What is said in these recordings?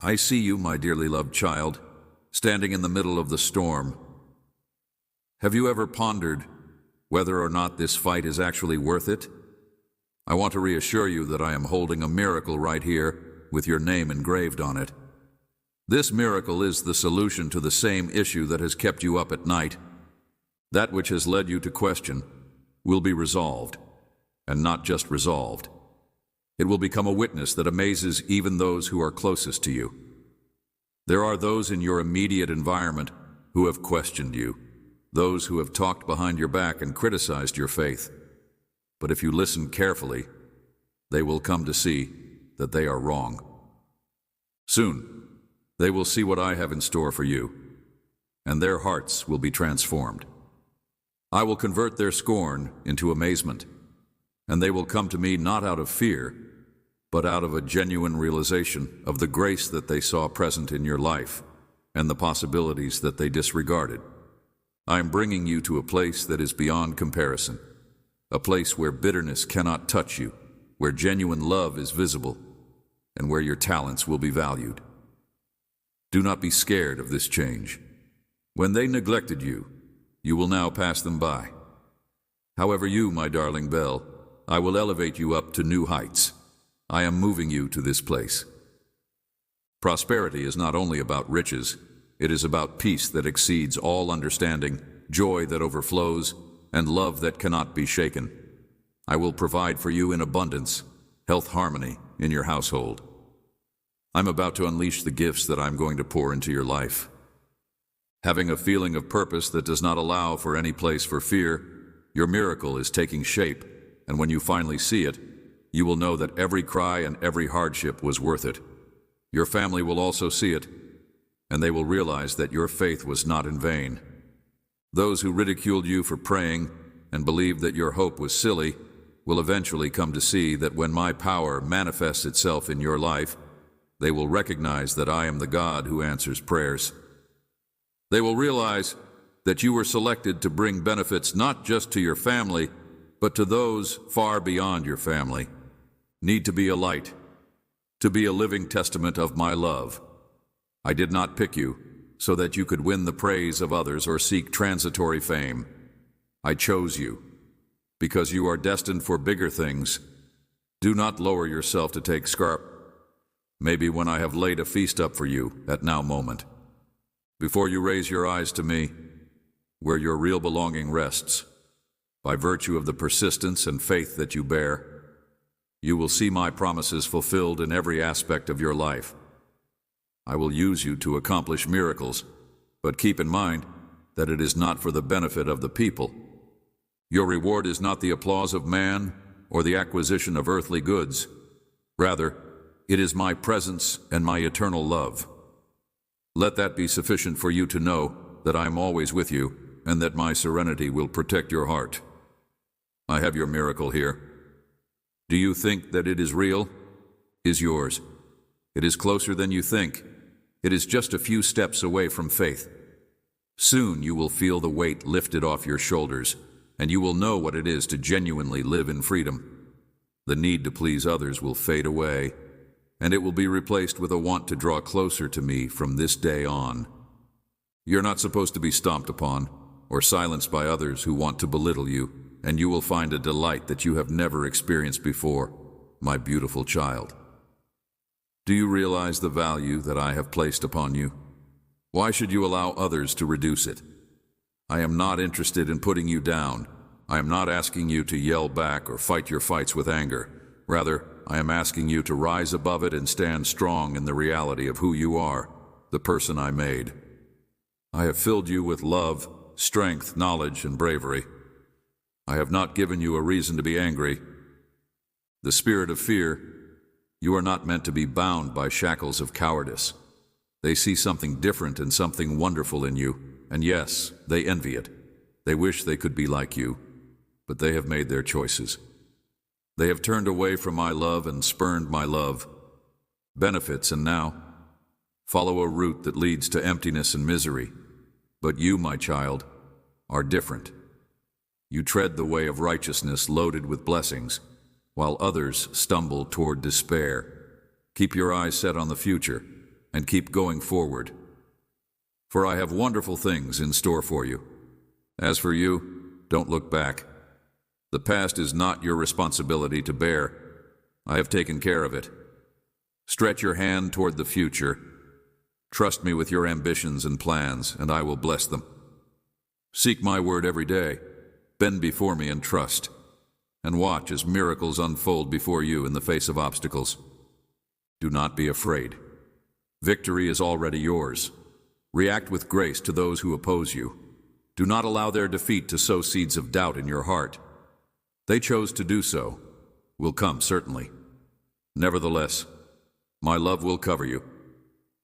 I see you, my dearly loved child, standing in the middle of the storm. Have you ever pondered whether or not this fight is actually worth it? I want to reassure you that I am holding a miracle right here with your name engraved on it. This miracle is the solution to the same issue that has kept you up at night. That which has led you to question will be resolved, and not just resolved. It will become a witness that amazes even those who are closest to you. There are those in your immediate environment who have questioned you, those who have talked behind your back and criticized your faith. But if you listen carefully, they will come to see that they are wrong. Soon, they will see what I have in store for you, and their hearts will be transformed. I will convert their scorn into amazement, and they will come to me not out of fear, but out of a genuine realization of the grace that they saw present in your life and the possibilities that they disregarded. I am bringing you to a place that is beyond comparison, a place where bitterness cannot touch you, where genuine love is visible, and where your talents will be valued. Do not be scared of this change. When they neglected you, you will now pass them by. However, you, my darling Belle, I will elevate you up to new heights. I am moving you to this place. Prosperity is not only about riches, it is about peace that exceeds all understanding, joy that overflows, and love that cannot be shaken. I will provide for you in abundance, health, harmony in your household. I'm about to unleash the gifts that I'm going to pour into your life. Having a feeling of purpose that does not allow for any place for fear, your miracle is taking shape, and when you finally see it, you will know that every cry and every hardship was worth it. Your family will also see it, and they will realize that your faith was not in vain. Those who ridiculed you for praying and believed that your hope was silly will eventually come to see that when my power manifests itself in your life, they will recognize that I am the God who answers prayers. They will realize that you were selected to bring benefits not just to your family, but to those far beyond your family. Need to be a light, to be a living testament of my love. I did not pick you so that you could win the praise of others or seek transitory fame. I chose you because you are destined for bigger things. Do not lower yourself to take scarp. Maybe when I have laid a feast up for you at now moment. Before you raise your eyes to me, where your real belonging rests, by virtue of the persistence and faith that you bear, you will see my promises fulfilled in every aspect of your life. I will use you to accomplish miracles, but keep in mind that it is not for the benefit of the people. Your reward is not the applause of man or the acquisition of earthly goods. Rather, it is my presence and my eternal love. Let that be sufficient for you to know that I am always with you and that my serenity will protect your heart. I have your miracle here. Do you think that it is real? Is yours. It is closer than you think. It is just a few steps away from faith. Soon you will feel the weight lifted off your shoulders, and you will know what it is to genuinely live in freedom. The need to please others will fade away, and it will be replaced with a want to draw closer to me from this day on. You're not supposed to be stomped upon or silenced by others who want to belittle you, and you will find a delight that you have never experienced before, my beautiful child. Do you realize the value that I have placed upon you? Why should you allow others to reduce it? I am not interested in putting you down. I am not asking you to yell back or fight your fights with anger. Rather, I am asking you to rise above it and stand strong in the reality of who you are, the person I made. I have filled you with love, strength, knowledge, and bravery. I have not given you a reason to be angry. The spirit of fear, you are not meant to be bound by shackles of cowardice. They see something different and something wonderful in you, and yes, they envy it. They wish they could be like you, but they have made their choices. They have turned away from my love and spurned my love, benefits, and now follow a route that leads to emptiness and misery. But you, my child, are different. You tread the way of righteousness loaded with blessings, while others stumble toward despair. Keep your eyes set on the future, and keep going forward. For I have wonderful things in store for you. As for you, don't look back. The past is not your responsibility to bear. I have taken care of it. Stretch your hand toward the future. Trust me with your ambitions and plans, and I will bless them. Seek my word every day. Bend before me and trust. And watch as miracles unfold before you in the face of obstacles. Do not be afraid. Victory is already yours. React with grace to those who oppose you. Do not allow their defeat to sow seeds of doubt in your heart. They chose to do so. Will come, certainly. Nevertheless, my love will cover you,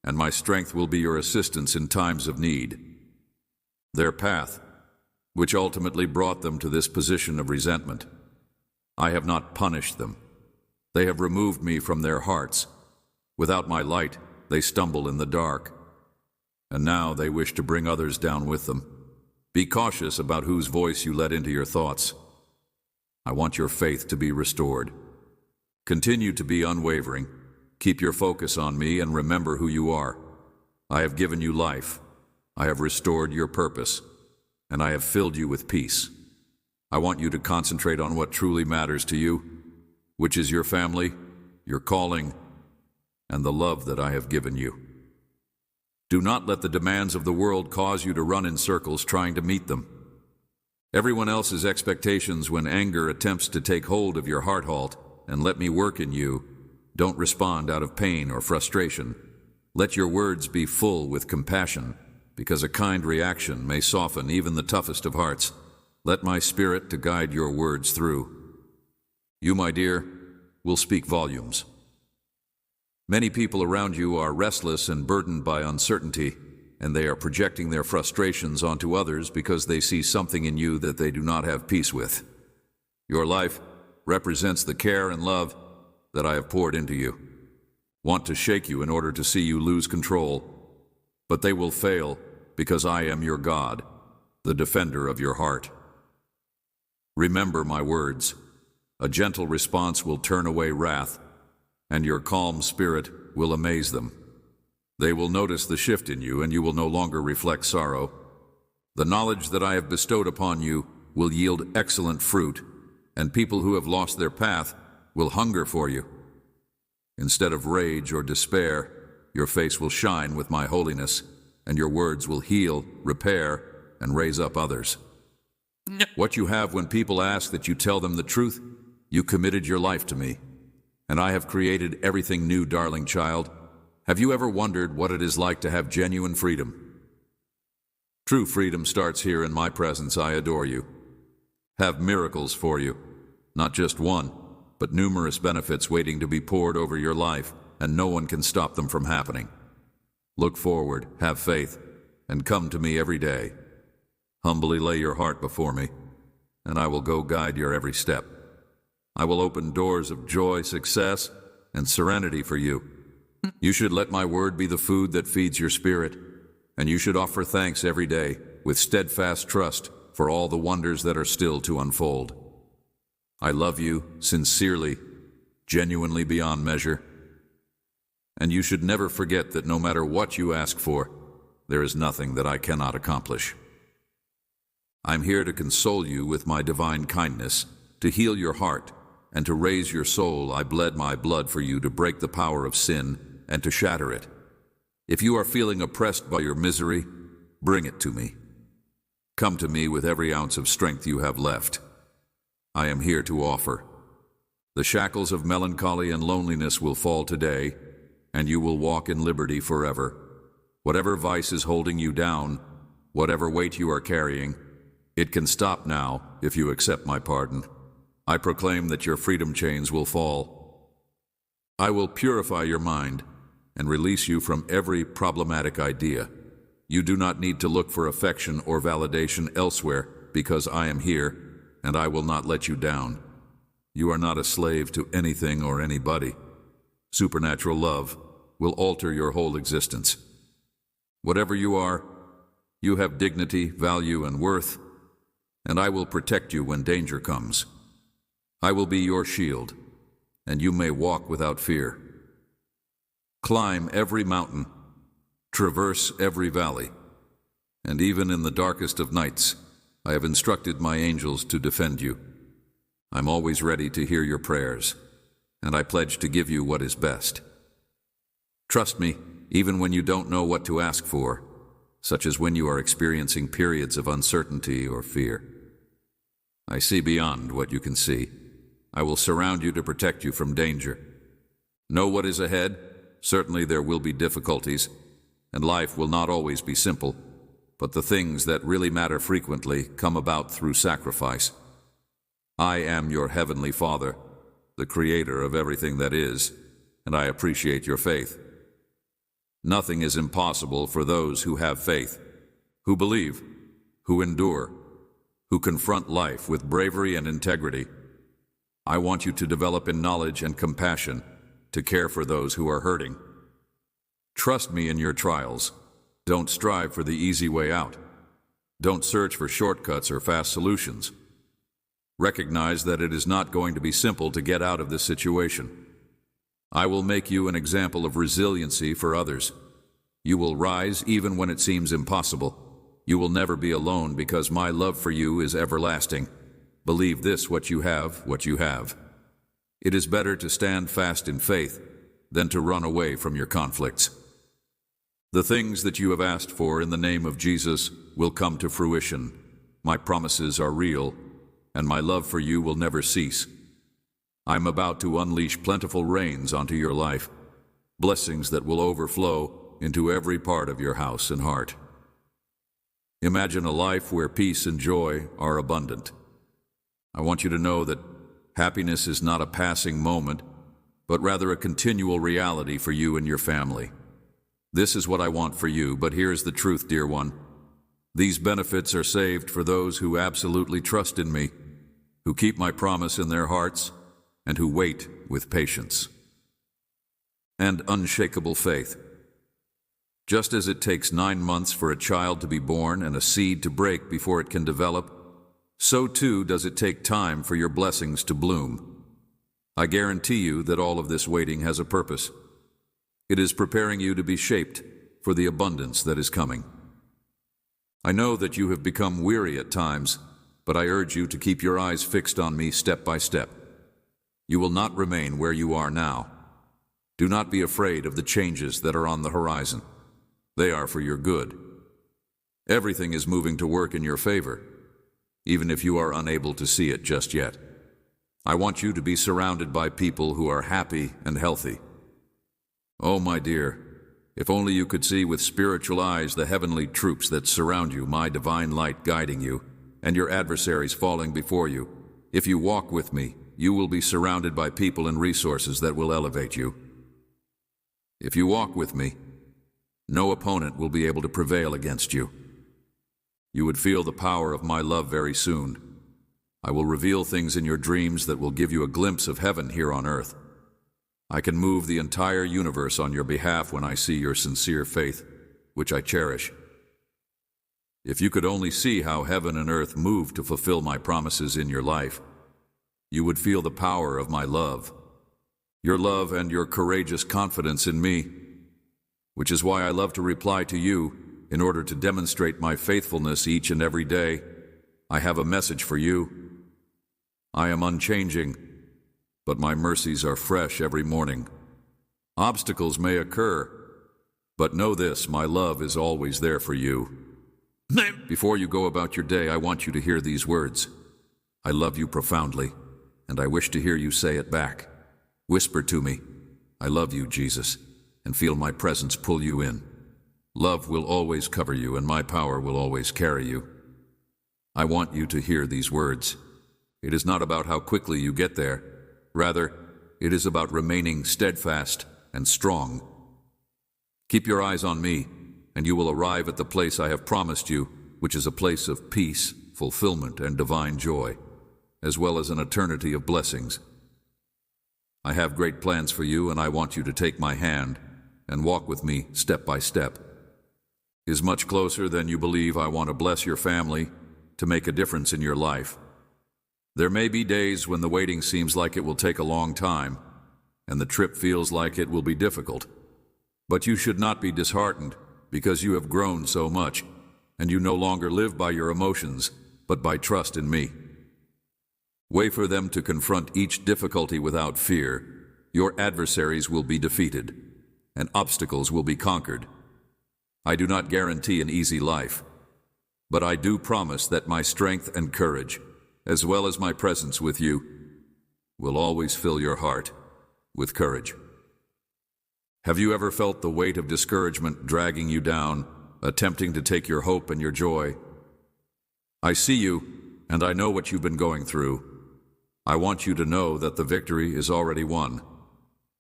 and my strength will be your assistance in times of need. Their path, which ultimately brought them to this position of resentment, I have not punished them. They have removed me from their hearts. Without my light, they stumble in the dark. And now they wish to bring others down with them. Be cautious about whose voice you let into your thoughts. I want your faith to be restored. Continue to be unwavering. Keep your focus on me and remember who you are. I have given you life. I have restored your purpose, and I have filled you with peace. I want you to concentrate on what truly matters to you, which is your family, your calling, and the love that I have given you. Do not let the demands of the world cause you to run in circles trying to meet them. Everyone else's expectations when anger attempts to take hold of your heart halt and let me work in you. Don't respond out of pain or frustration. Let your words be full with compassion, because a kind reaction may soften even the toughest of hearts. Let my spirit to guide your words through. You, my dear, will speak volumes. Many people around you are restless and burdened by uncertainty, and they are projecting their frustrations onto others because they see something in you that they do not have peace with. Your life represents the care and love that I have poured into you. Want to shake you in order to see you lose control, but they will fail because I am your God, the defender of your heart. Remember my words. A gentle response will turn away wrath, and your calm spirit will amaze them. They will notice the shift in you, and you will no longer reflect sorrow. The knowledge that I have bestowed upon you will yield excellent fruit, and people who have lost their path will hunger for you. Instead of rage or despair, your face will shine with my holiness, and your words will heal, repair, and raise up others. What you have when people ask that you tell them the truth, you committed your life to me. And I have created everything new, darling child. Have you ever wondered what it is like to have genuine freedom? True freedom starts here in my presence. I adore you. Have miracles for you. Not just one, but numerous benefits waiting to be poured over your life, and no one can stop them from happening. Look forward, have faith, and come to me every day. Humbly lay your heart before me, and I will go guide your every step. I will open doors of joy, success, and serenity for you. You should let my word be the food that feeds your spirit, and you should offer thanks every day with steadfast trust for all the wonders that are still to unfold. I love you sincerely, genuinely beyond measure, and you should never forget that no matter what you ask for, there is nothing that I cannot accomplish. I'm here to console you with my divine kindness, to heal your heart, and to raise your soul. I bled my blood for you to break the power of sin and to shatter it. If you are feeling oppressed by your misery, bring it to me. Come to me with every ounce of strength you have left. I am here to offer. The shackles of melancholy and loneliness will fall today, and you will walk in liberty forever. Whatever vice is holding you down, whatever weight you are carrying, it can stop now if you accept my pardon. I proclaim that your freedom chains will fall. I will purify your mind and release you from every problematic idea. You do not need to look for affection or validation elsewhere, because I am here, and I will not let you down. You are not a slave to anything or anybody. Supernatural love will alter your whole existence. Whatever you are, you have dignity, value, and worth, and I will protect you when danger comes. I will be your shield, and you may walk without fear. Climb every mountain traverse every valley, and even in the darkest of nights, I have instructed my angels to defend you. I'm always ready to hear your prayers, and I pledge to give you what is best. Trust me, even when you don't know what to ask for, such as when you are experiencing periods of uncertainty or fear. I see beyond what you can see. I will surround you to protect you from danger. Know what is ahead. Certainly there will be difficulties, and life will not always be simple, but the things that really matter frequently come about through sacrifice. I am your heavenly Father, the creator of everything that is, and I appreciate your faith. Nothing is impossible for those who have faith, who believe, who endure, who confront life with bravery and integrity. I want you to develop in knowledge and compassion to care for those who are hurting. Trust me in your trials. Don't strive for the easy way out. Don't search for shortcuts or fast solutions. Recognize that it is not going to be simple to get out of this situation. I will make you an example of resiliency for others. You will rise even when it seems impossible. You will never be alone because my love for you is everlasting. Believe this, what you have. It is better to stand fast in faith than to run away from your conflicts. The things that you have asked for in the name of Jesus will come to fruition. My promises are real, and my love for you will never cease. I'm about to unleash plentiful rains onto your life, blessings that will overflow into every part of your house and heart. Imagine a life where peace and joy are abundant. I want you to know that happiness is not a passing moment, but rather a continual reality for you and your family. This is what I want for you, but here's the truth, dear one. These benefits are saved for those who absolutely trust in me, who keep my promise in their hearts, and who wait with patience and unshakable faith. Just as it takes 9 months for a child to be born and a seed to break before it can develop, so too does it take time for your blessings to bloom. I guarantee you that all of this waiting has a purpose. It is preparing you to be shaped for the abundance that is coming. I know that you have become weary at times, but I urge you to keep your eyes fixed on me step by step. You will not remain where you are now. Do not be afraid of the changes that are on the horizon. They are for your good. Everything is moving to work in your favor, even if you are unable to see it just yet. I want you to be surrounded by people who are happy and healthy. Oh, my dear, if only you could see with spiritual eyes the heavenly troops that surround you, my divine light guiding you, and your adversaries falling before you. If you walk with me, you will be surrounded by people and resources that will elevate you. If you walk with me, no opponent will be able to prevail against you. You would feel the power of my love very soon. I will reveal things in your dreams that will give you a glimpse of heaven here on earth. I can move the entire universe on your behalf when I see your sincere faith, which I cherish. If you could only see how heaven and earth move to fulfill my promises in your life, you would feel the power of my love, your love and your courageous confidence in me, which is why I love to reply to you in order to demonstrate my faithfulness each and every day. I have a message for you. I am unchanging, but my mercies are fresh every morning. Obstacles may occur, but know this, my love is always there for you. Before you go about your day, I want you to hear these words. I love you profoundly, and I wish to hear you say it back. Whisper to me, I love you, Jesus, and feel my presence pull you in. Love will always cover you, and my power will always carry you. I want you to hear these words. It is not about how quickly you get there. Rather, it is about remaining steadfast and strong. Keep your eyes on me, and you will arrive at the place I have promised you, which is a place of peace, fulfillment, and divine joy, as well as an eternity of blessings. I have great plans for you, and I want you to take my hand and walk with me step by step. It is much closer than you believe. I want to bless your family, to make a difference in your life. There may be days when the waiting seems like it will take a long time, and the trip feels like it will be difficult. But you should not be disheartened. because you have grown so much, and you no longer live by your emotions, but by trust in me. Wait for them to confront each difficulty without fear. Your adversaries will be defeated, and obstacles will be conquered. I do not guarantee an easy life, but I do promise that my strength and courage, as well as my presence with you, will always fill your heart with courage. Have you ever felt the weight of discouragement dragging you down, attempting to take your hope and your joy? I see you, and I know what you've been going through. I want you to know that the victory is already won,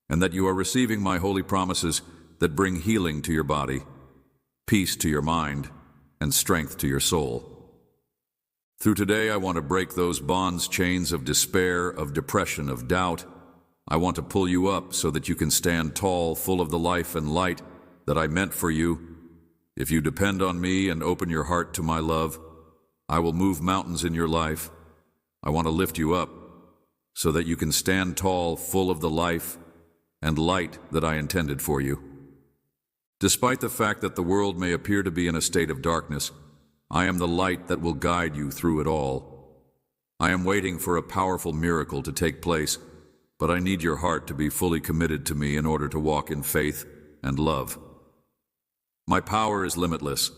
and that you are receiving my holy promises that bring healing to your body, peace to your mind, and strength to your soul. Through today, I want to break those bonds, chains of despair, of depression, of doubt. I want to pull you up so that you can stand tall, full of the life and light that I meant for you. If you depend on me and open your heart to my love, I will move mountains in your life. I want to lift you up so that you can stand tall, full of the life and light that I intended for you. Despite the fact that the world may appear to be in a state of darkness, I am the light that will guide you through it all. I am waiting for a powerful miracle to take place, but I need your heart to be fully committed to me in order to walk in faith and love. My power is limitless,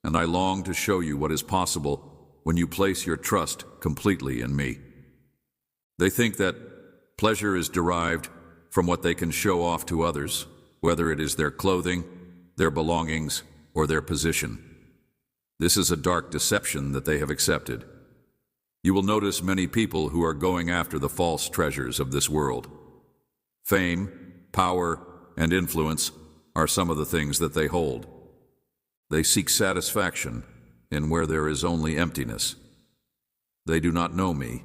and I long to show you what is possible when you place your trust completely in me. They think that pleasure is derived from what they can show off to others, whether it is their clothing, their belongings, or their position. This is a dark deception that they have accepted. You will notice many people who are going after the false treasures of this world. Fame, power, and influence are some of the things that they hold. They seek satisfaction in where there is only emptiness. They do not know me,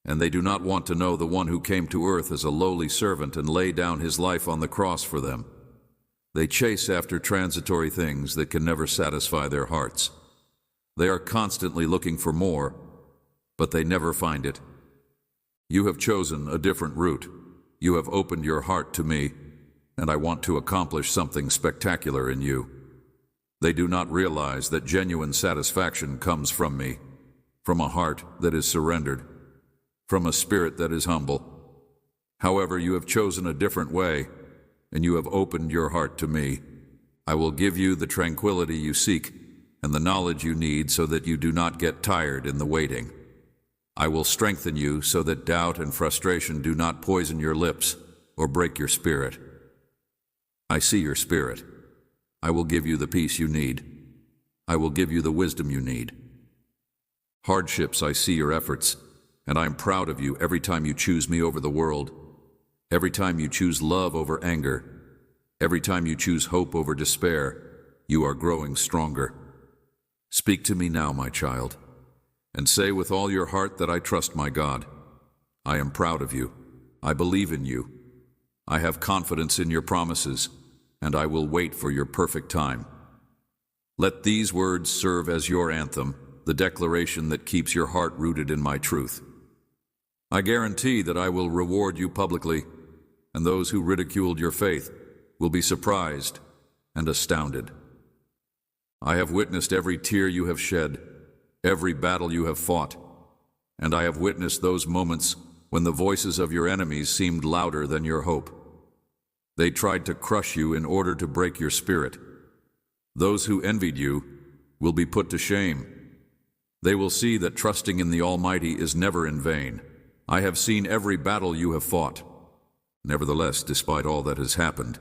and they do not want to know the one who came to earth as a lowly servant and laid down his life on the cross for them. They chase after transitory things that can never satisfy their hearts. They are constantly looking for more, but they never find it. You have chosen a different route. You have opened your heart to me, and I want to accomplish something spectacular in you. They do not realize that genuine satisfaction comes from me, from a heart that is surrendered, from a spirit that is humble. However, you have chosen a different way, and you have opened your heart to me. I will give you the tranquility you seek and the knowledge you need so that you do not get tired in the waiting. I will strengthen you so that doubt and frustration do not poison your lips or break your spirit. I see your spirit. I will give you the peace you need. I will give you the wisdom you need. Hardships, I see your efforts, and I am proud of you every time you choose me over the world, every time you choose love over anger, every time you choose hope over despair. You are growing stronger. Speak to me now, my child, and say with all your heart that I trust my God. I am proud of you. I believe in you. I have confidence in your promises, and I will wait for your perfect time. Let these words serve as your anthem, the declaration that keeps your heart rooted in my truth. I guarantee that I will reward you publicly, and those who ridiculed your faith will be surprised and astounded. I have witnessed every tear you have shed, every battle you have fought, and I have witnessed those moments when the voices of your enemies seemed louder than your hope. They tried to crush you in order to break your spirit. Those who envied you will be put to shame. They will see that trusting in the Almighty is never in vain. I have seen every battle you have fought. Nevertheless, despite all that has happened,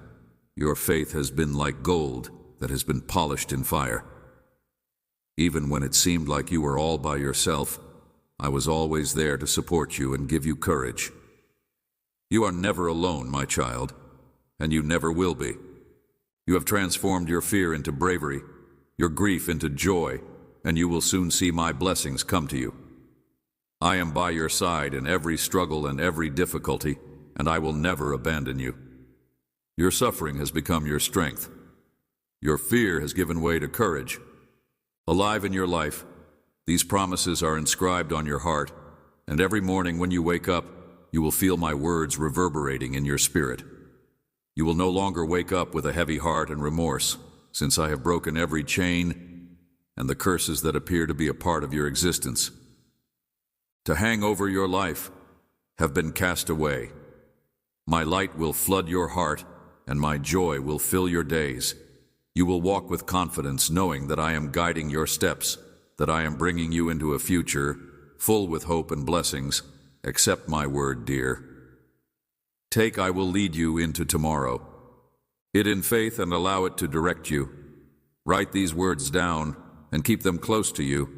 your faith has been like gold that has been polished in fire. Even when it seemed like you were all by yourself, I was always there to support you and give you courage. You are never alone, my child, and you never will be. You have transformed your fear into bravery, your grief into joy, and you will soon see my blessings come to you. I am by your side in every struggle and every difficulty, and I will never abandon you. Your suffering has become your strength. Your fear has given way to courage. Alive in your life, these promises are inscribed on your heart, and every morning when you wake up, you will feel my words reverberating in your spirit. You will no longer wake up with a heavy heart and remorse, since I have broken every chain and the curses that appear to be a part of your existence. To hang over your life have been cast away. My light will flood your heart, and my joy will fill your days. You will walk with confidence, knowing that I am guiding your steps, that I am bringing you into a future full with hope and blessings. Accept my word, dear. Take, I will lead you into tomorrow. It in faith and allow it to direct you. Write these words down and keep them close to you.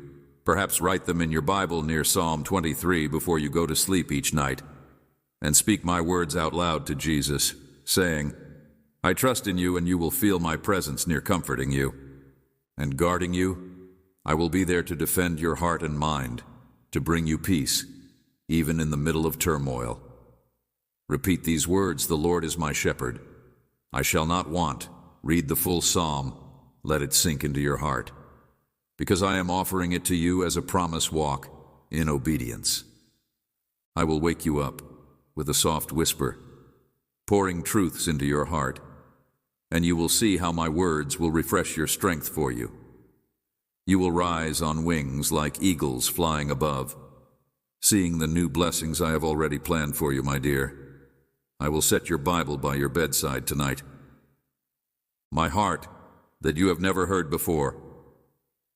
Perhaps write them in your Bible near Psalm 23 before you go to sleep each night. And speak my words out loud to Jesus, saying, I trust in you, and you will feel my presence near comforting you. And guarding you, I will be there to defend your heart and mind, to bring you peace, even in the middle of turmoil. Repeat these words, the Lord is my shepherd. I shall not want. Read the full psalm. Let it sink into your heart, because I am offering it to you as a promise walk in obedience. I will wake you up with a soft whisper, pouring truths into your heart, and you will see how my words will refresh your strength for you. You will rise on wings like eagles flying above, seeing the new blessings I have already planned for you, my dear. I will set your Bible by your bedside tonight. My heart that you have never heard before.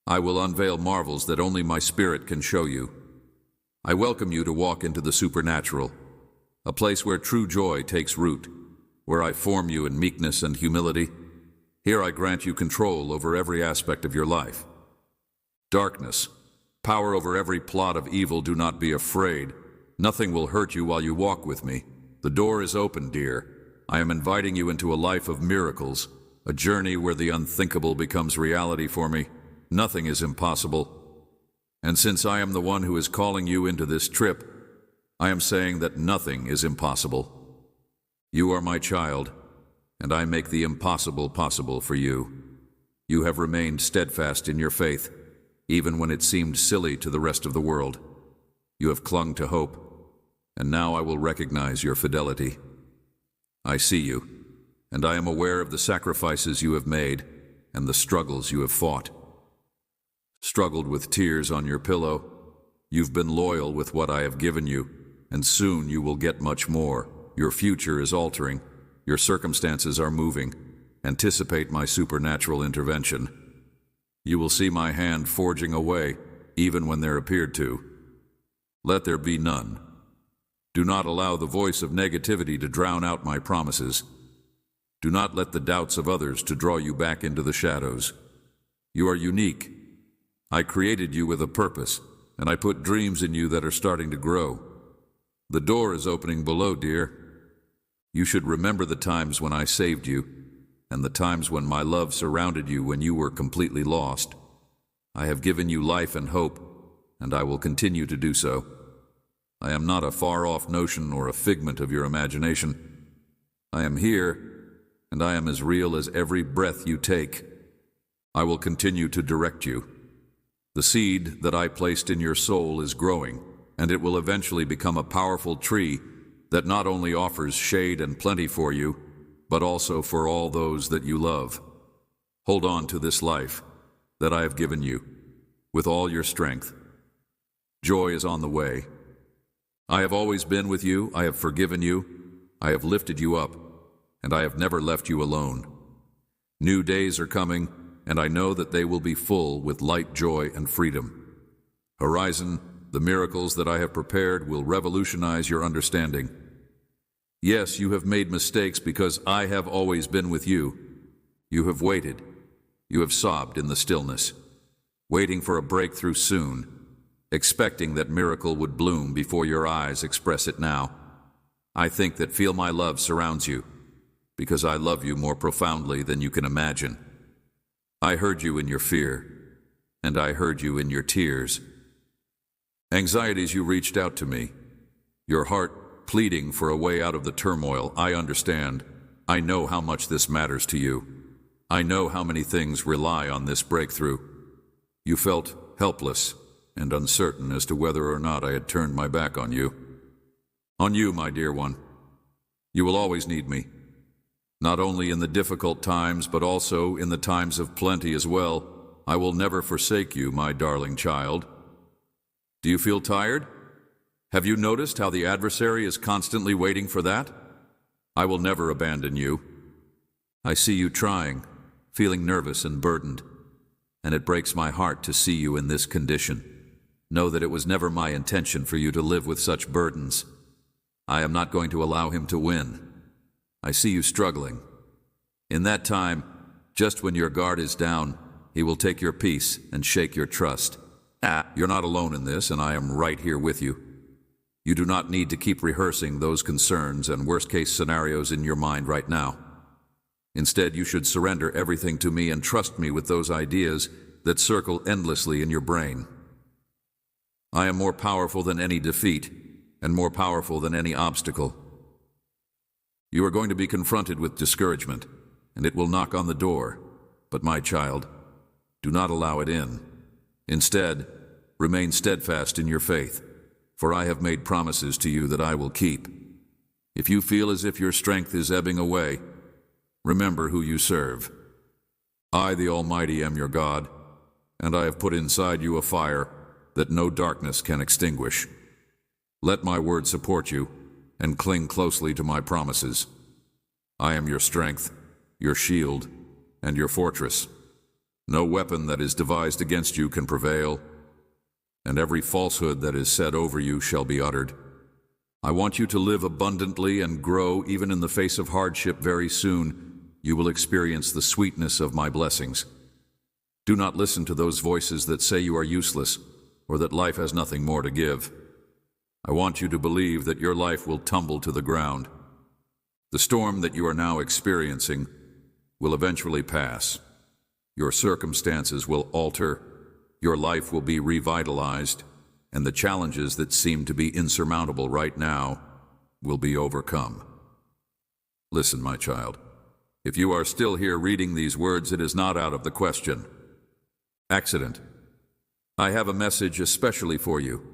I will unveil marvels that only my Spirit can show you. I welcome you to walk into the supernatural, a place where true joy takes root, where I form you in meekness and humility. Here I grant you control over every aspect of your life. Darkness, power over every plot of evil, do not be afraid. Nothing will hurt you while you walk with me. The door is open, dear. I am inviting you into a life of miracles, a journey where the unthinkable becomes reality for me. Nothing is impossible. And since I am the one who is calling you into this trip, I am saying that nothing is impossible. You are my child, and I make the impossible possible for you. You have remained steadfast in your faith, even when it seemed silly to the rest of the world. You have clung to hope, and now I will recognize your fidelity. I see you, and I am aware of the sacrifices you have made and the struggles you have fought. Struggled with tears on your pillow. You've been loyal with what I have given you, and soon you will get much more. Your future is altering. Your circumstances are moving. Anticipate my supernatural intervention. You will see my hand forging a way, even when there appeared to. Let there be none. Do not allow the voice of negativity to drown out my promises. Do not let the doubts of others to draw you back into the shadows. You are unique. I created you with a purpose, and I put dreams in you that are starting to grow. The door is opening below, dear. You should remember the times when I saved you, and the times when my love surrounded you when you were completely lost. I have given you life and hope, and I will continue to do so. I am not a far-off notion or a figment of your imagination. I am here, and I am as real as every breath you take. I will continue to direct you. The seed that I placed in your soul is growing, and it will eventually become a powerful tree that not only offers shade and plenty for you, but also for all those that you love. Hold on to this life that I have given you with all your strength. Joy is on the way. I have always been with you. I have forgiven you. I have lifted you up, and I have never left you alone. New days are coming, and I know that they will be full with light, joy, and freedom. Horizon, the miracles that I have prepared will revolutionize your understanding. Yes, you have made mistakes because I have always been with you. You have waited. You have sobbed in the stillness, waiting for a breakthrough soon, expecting that miracle would bloom before your eyes express it now. I think that feel my love surrounds you, because I love you more profoundly than you can imagine. I heard you in your fear, and I heard you in your tears. Anxieties, you reached out to me, your heart pleading for a way out of the turmoil. I understand. I know how much this matters to you. I know how many things rely on this breakthrough. You felt helpless and uncertain as to whether or not I had turned my back on you. On you, my dear one. You will always need me. not only in the difficult times, but also in the times of plenty as well. I will never forsake you, my darling child. Do you feel tired? Have you noticed how the adversary is constantly waiting for that? I will never abandon you. I see you trying, feeling nervous and burdened, and it breaks my heart to see you in this condition. Know that it was never my intention for you to live with such burdens. I am not going to allow him to win. I see you struggling. In that time, just when your guard is down, he will take your peace and shake your trust. You're not alone in this, and I am right here with you. You do not need to keep rehearsing those concerns and worst-case scenarios in your mind right now. Instead, you should surrender everything to me and trust me with those ideas that circle endlessly in your brain. I am more powerful than any defeat, and more powerful than any obstacle. You are going to be confronted with discouragement, and it will knock on the door. But my child, do not allow it in. Instead, remain steadfast in your faith, for I have made promises to you that I will keep. If you feel as if your strength is ebbing away, remember who you serve. I, the Almighty, am your God, and I have put inside you a fire that no darkness can extinguish. Let my word support you, and cling closely to my promises. I am your strength, your shield, and your fortress. No weapon that is devised against you can prevail, and every falsehood that is said over you shall be uttered. I want you to live abundantly and grow even in the face of hardship. Very soon you will experience the sweetness of my blessings. Do not listen to those voices that say you are useless, or that life has nothing more to give. I want you to believe that your life will tumble to the ground. The storm that you are now experiencing will eventually pass. Your circumstances will alter, your life will be revitalized, and the challenges that seem to be insurmountable right now will be overcome. Listen, my child, if you are still here reading these words, it is not out of the question. Accident. I have a message especially for you.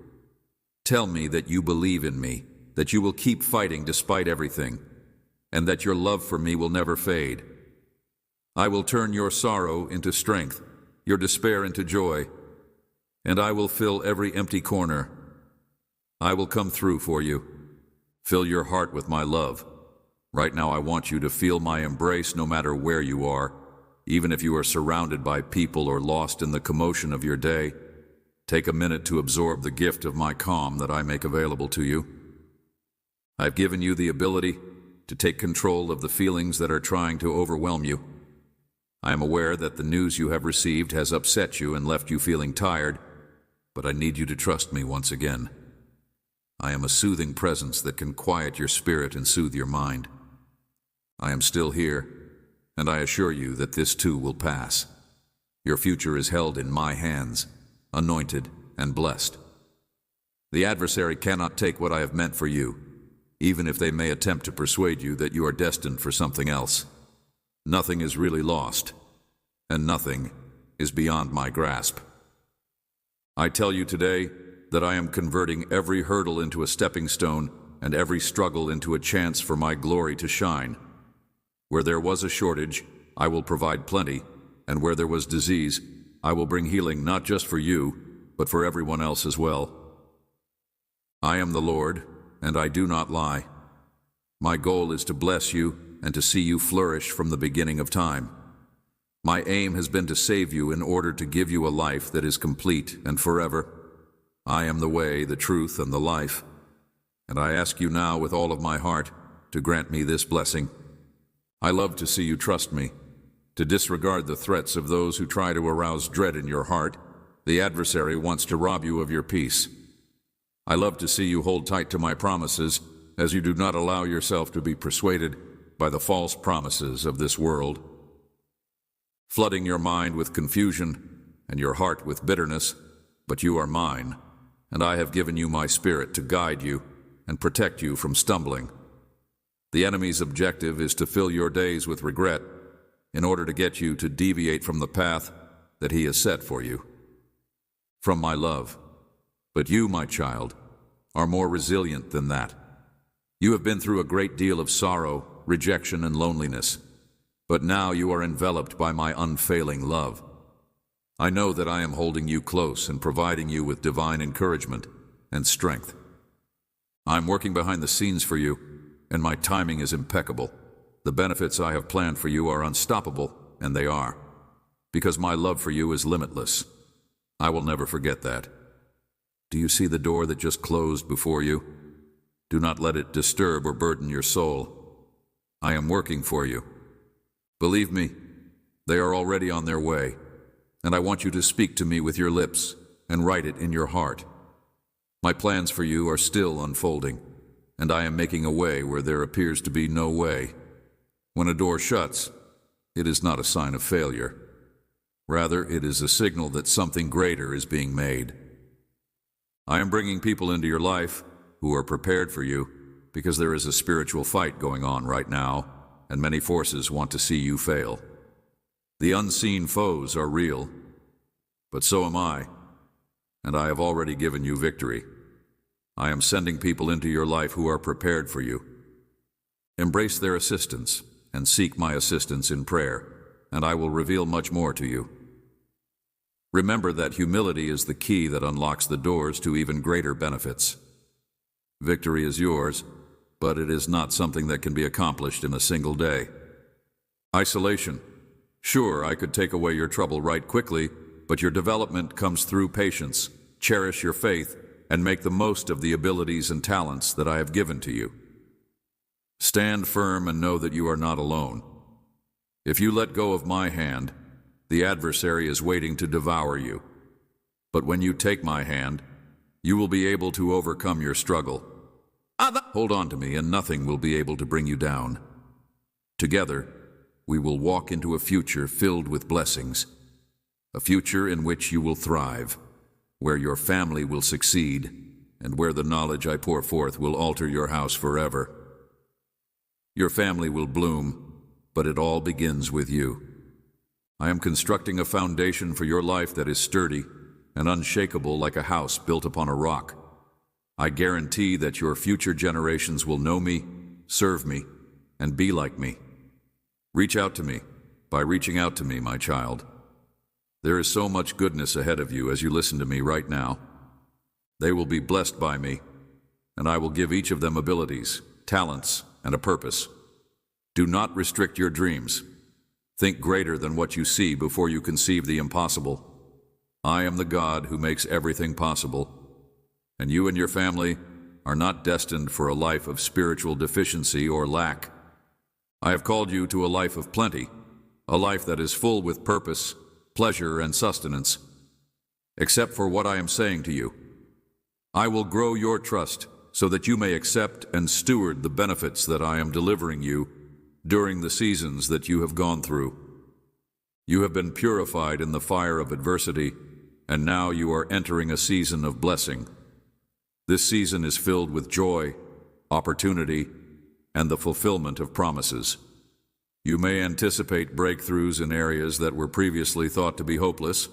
Tell me that you believe in me, that you will keep fighting despite everything, and that your love for me will never fade. I will turn your sorrow into strength, your despair into joy, and I will fill every empty corner. I will come through for you. Fill your heart with my love. Right now I want you to feel my embrace no matter where you are, even if you are surrounded by people or lost in the commotion of your day. Take a minute to absorb the gift of my calm that I make available to you. I've given you the ability to take control of the feelings that are trying to overwhelm you. I am aware that the news you have received has upset you and left you feeling tired, but I need you to trust me once again. I am a soothing presence that can quiet your spirit and soothe your mind. I am still here, and I assure you that this too will pass. Your future is held in my hands, anointed and blessed. The adversary cannot take what I have meant for you, even if they may attempt to persuade you that you are destined for something else. Nothing is really lost, and nothing is beyond my grasp. I tell you today that I am converting every hurdle into a stepping stone and every struggle into a chance for my glory to shine. Where there was a shortage, I will provide plenty, and where there was disease, I will bring healing not just for you, but for everyone else as well. I am the Lord, and I do not lie. My goal is to bless you and to see you flourish from the beginning of time. My aim has been to save you in order to give you a life that is complete and forever. I am the way, the truth, and the life, and I ask you now with all of my heart to grant me this blessing. I love to see you trust me, to disregard the threats of those who try to arouse dread in your heart. The adversary wants to rob you of your peace. I love to see you hold tight to my promises, as you do not allow yourself to be persuaded by the false promises of this world. Flooding your mind with confusion and your heart with bitterness, but you are mine, and I have given you my spirit to guide you and protect you from stumbling. The enemy's objective is to fill your days with regret in order to get you to deviate from the path that he has set for you. From my love. But you, my child, are more resilient than that. You have been through a great deal of sorrow rejection, and loneliness. But now you are enveloped by my unfailing love. I know that I am holding you close and providing you with divine encouragement and strength. I'm working behind the scenes for you, and my timing is impeccable. The benefits I have planned for you are unstoppable, and they are, because my love for you is limitless. I will never forget that. Do you see the door that just closed before you? Do not let it disturb or burden your soul. I am working for you. Believe me, they are already on their way, and I want you to speak to me with your lips and write it in your heart. My plans for you are still unfolding, and I am making a way where there appears to be no way. When a door shuts, it is not a sign of failure. Rather, it is a signal that something greater is being made. I am bringing people into your life who are prepared for you because there is a spiritual fight going on right now, and many forces want to see you fail. The unseen foes are real, but so am I, and I have already given you victory. I am sending people into your life who are prepared for you. Embrace their assistance and seek my assistance in prayer, and I will reveal much more to you. Remember that humility is the key that unlocks the doors to even greater benefits. Victory is yours, but it is not something that can be accomplished in a single day. Isolation. Sure, I could take away your trouble right quickly, but your development comes through patience. Cherish your faith and make the most of the abilities and talents that I have given to you. Stand firm and know that you are not alone. If you let go of my hand, the adversary is waiting to devour you. But when you take my hand, you will be able to overcome your struggle. Hold on to me, and nothing will be able to bring you down. Together, we will walk into a future filled with blessings, a future in which you will thrive, where your family will succeed, and where the knowledge I pour forth will alter your house forever. Your family will bloom, but it all begins with you. I am constructing a foundation for your life that is sturdy and unshakable like a house built upon a rock. I guarantee that your future generations will know me, serve me, and be like me. Reach out to me by reaching out to me, my child. There is so much goodness ahead of you as you listen to me right now. They will be blessed by me, and I will give each of them abilities, talents, and a purpose. Do not restrict your dreams. Think greater than what you see before you conceive the impossible. I am the God who makes everything possible, and you and your family are not destined for a life of spiritual deficiency or lack. I have called you to a life of plenty, a life that is full with purpose, pleasure, and sustenance. Except for what I am saying to you, I will grow your trust so that you may accept and steward the benefits that I am delivering you during the seasons that you have gone through. You have been purified in the fire of adversity, and now you are entering a season of blessing. This season is filled with joy, opportunity, and the fulfillment of promises. You may anticipate breakthroughs in areas that were previously thought to be hopeless,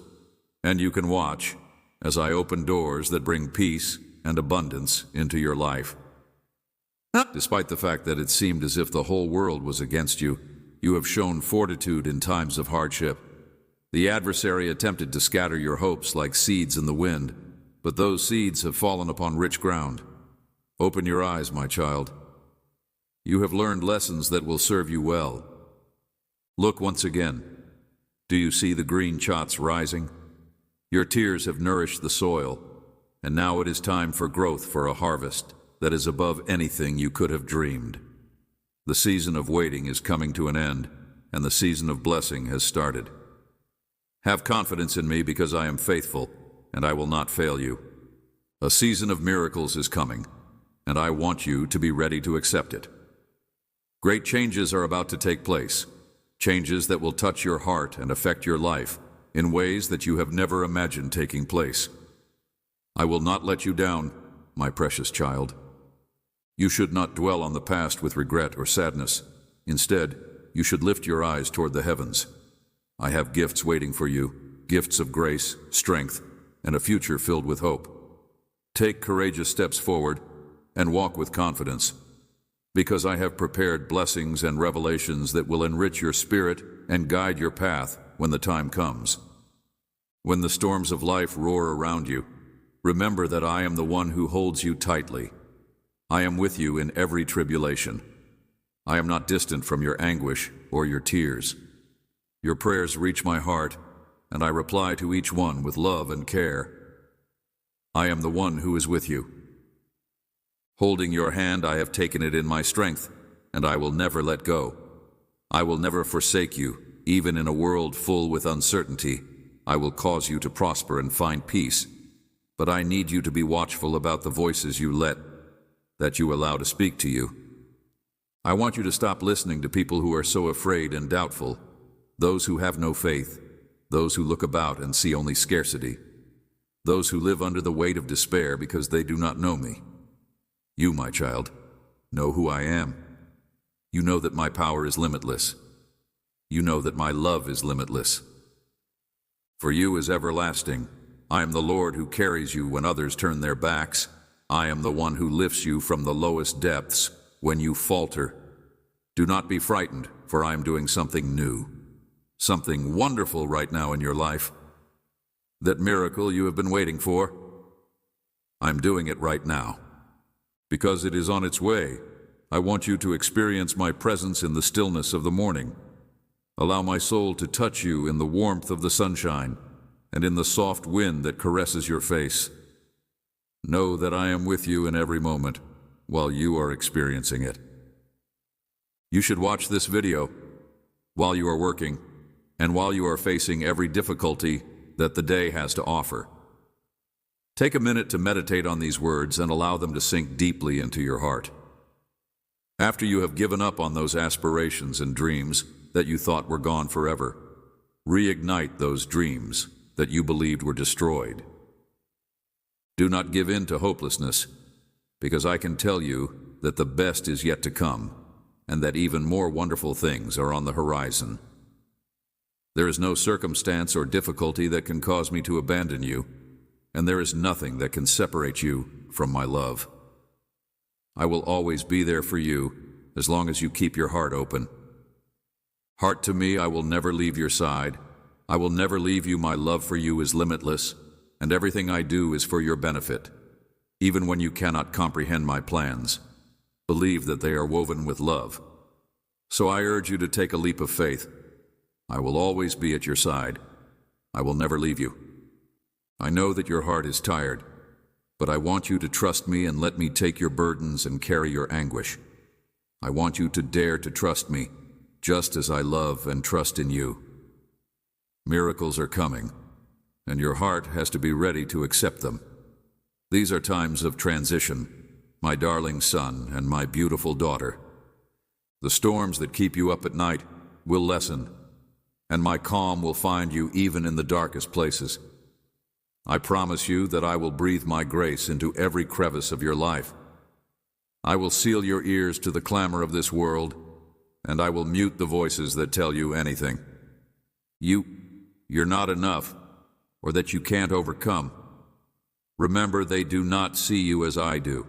and you can watch as I open doors that bring peace and abundance into your life. Despite the fact that it seemed as if the whole world was against you, you have shown fortitude in times of hardship. The adversary attempted to scatter your hopes like seeds in the wind, but those seeds have fallen upon rich ground. Open your eyes, my child. You have learned lessons that will serve you well. Look once again. Do you see the green chots rising? Your tears have nourished the soil, and now it is time for growth, for a harvest that is above anything you could have dreamed. The season of waiting is coming to an end, and the season of blessing has started. Have confidence in me because I am faithful, and I will not fail you. A season of miracles is coming, and I want you to be ready to accept it. Great changes are about to take place, changes that will touch your heart and affect your life in ways that you have never imagined taking place. I will not let you down, my precious child. You should not dwell on the past with regret or sadness. Instead, you should lift your eyes toward the heavens. I have gifts waiting for you, gifts of grace, strength, and a future filled with hope. Take courageous steps forward and walk with confidence, because I have prepared blessings and revelations that will enrich your spirit and guide your path when the time comes. When the storms of life roar around you, remember that I am the one who holds you tightly. I am with you in every tribulation. I am not distant from your anguish or your tears. Your prayers reach my heart, and I reply to each one with love and care. I am the one who is with you. Holding your hand, I have taken it in my strength, and I will never let go. I will never forsake you, even in a world full with uncertainty. I will cause you to prosper and find peace. But I need you to be watchful about the voices that you allow to speak to you. I want you to stop listening to people who are so afraid and doubtful, those who have no faith, those who look about and see only scarcity, those who live under the weight of despair because they do not know me. You, my child, know who I am. You know that my power is limitless. You know that my love is limitless. For you is everlasting. I am the Lord who carries you when others turn their backs. I am the one who lifts you from the lowest depths when you falter. Do not be frightened, for I am doing something new, something wonderful right now in your life. That miracle you have been waiting for, I'm doing it right now. Because it is on its way, I want you to experience my presence in the stillness of the morning. Allow my soul to touch you in the warmth of the sunshine and in the soft wind that caresses your face. Know that I am with you in every moment while you are experiencing it. You should watch this video while you are working and while you are facing every difficulty that the day has to offer. Take a minute to meditate on these words and allow them to sink deeply into your heart. After you have given up on those aspirations and dreams that you thought were gone forever, reignite those dreams that you believed were destroyed. Do not give in to hopelessness, because I can tell you that the best is yet to come, and that even more wonderful things are on the horizon. There is no circumstance or difficulty that can cause me to abandon you, and there is nothing that can separate you from my love. I will always be there for you as long as you keep your heart open. Heart to me, I will never leave your side. I will never leave you. My love for you is limitless, and everything I do is for your benefit. Even when you cannot comprehend my plans, believe that they are woven with love. So I urge you to take a leap of faith. I will always be at your side. I will never leave you. I know that your heart is tired, but I want you to trust me and let me take your burdens and carry your anguish. I want you to dare to trust me, just as I love and trust in you. Miracles are coming, and your heart has to be ready to accept them. These are times of transition, my darling son and my beautiful daughter. The storms that keep you up at night will lessen, and my calm will find you even in the darkest places. I promise you that I will breathe my grace into every crevice of your life. I will seal your ears to the clamor of this world, and I will mute the voices that tell you anything. You're not enough, or that you can't overcome. Remember, they do not see you as I do.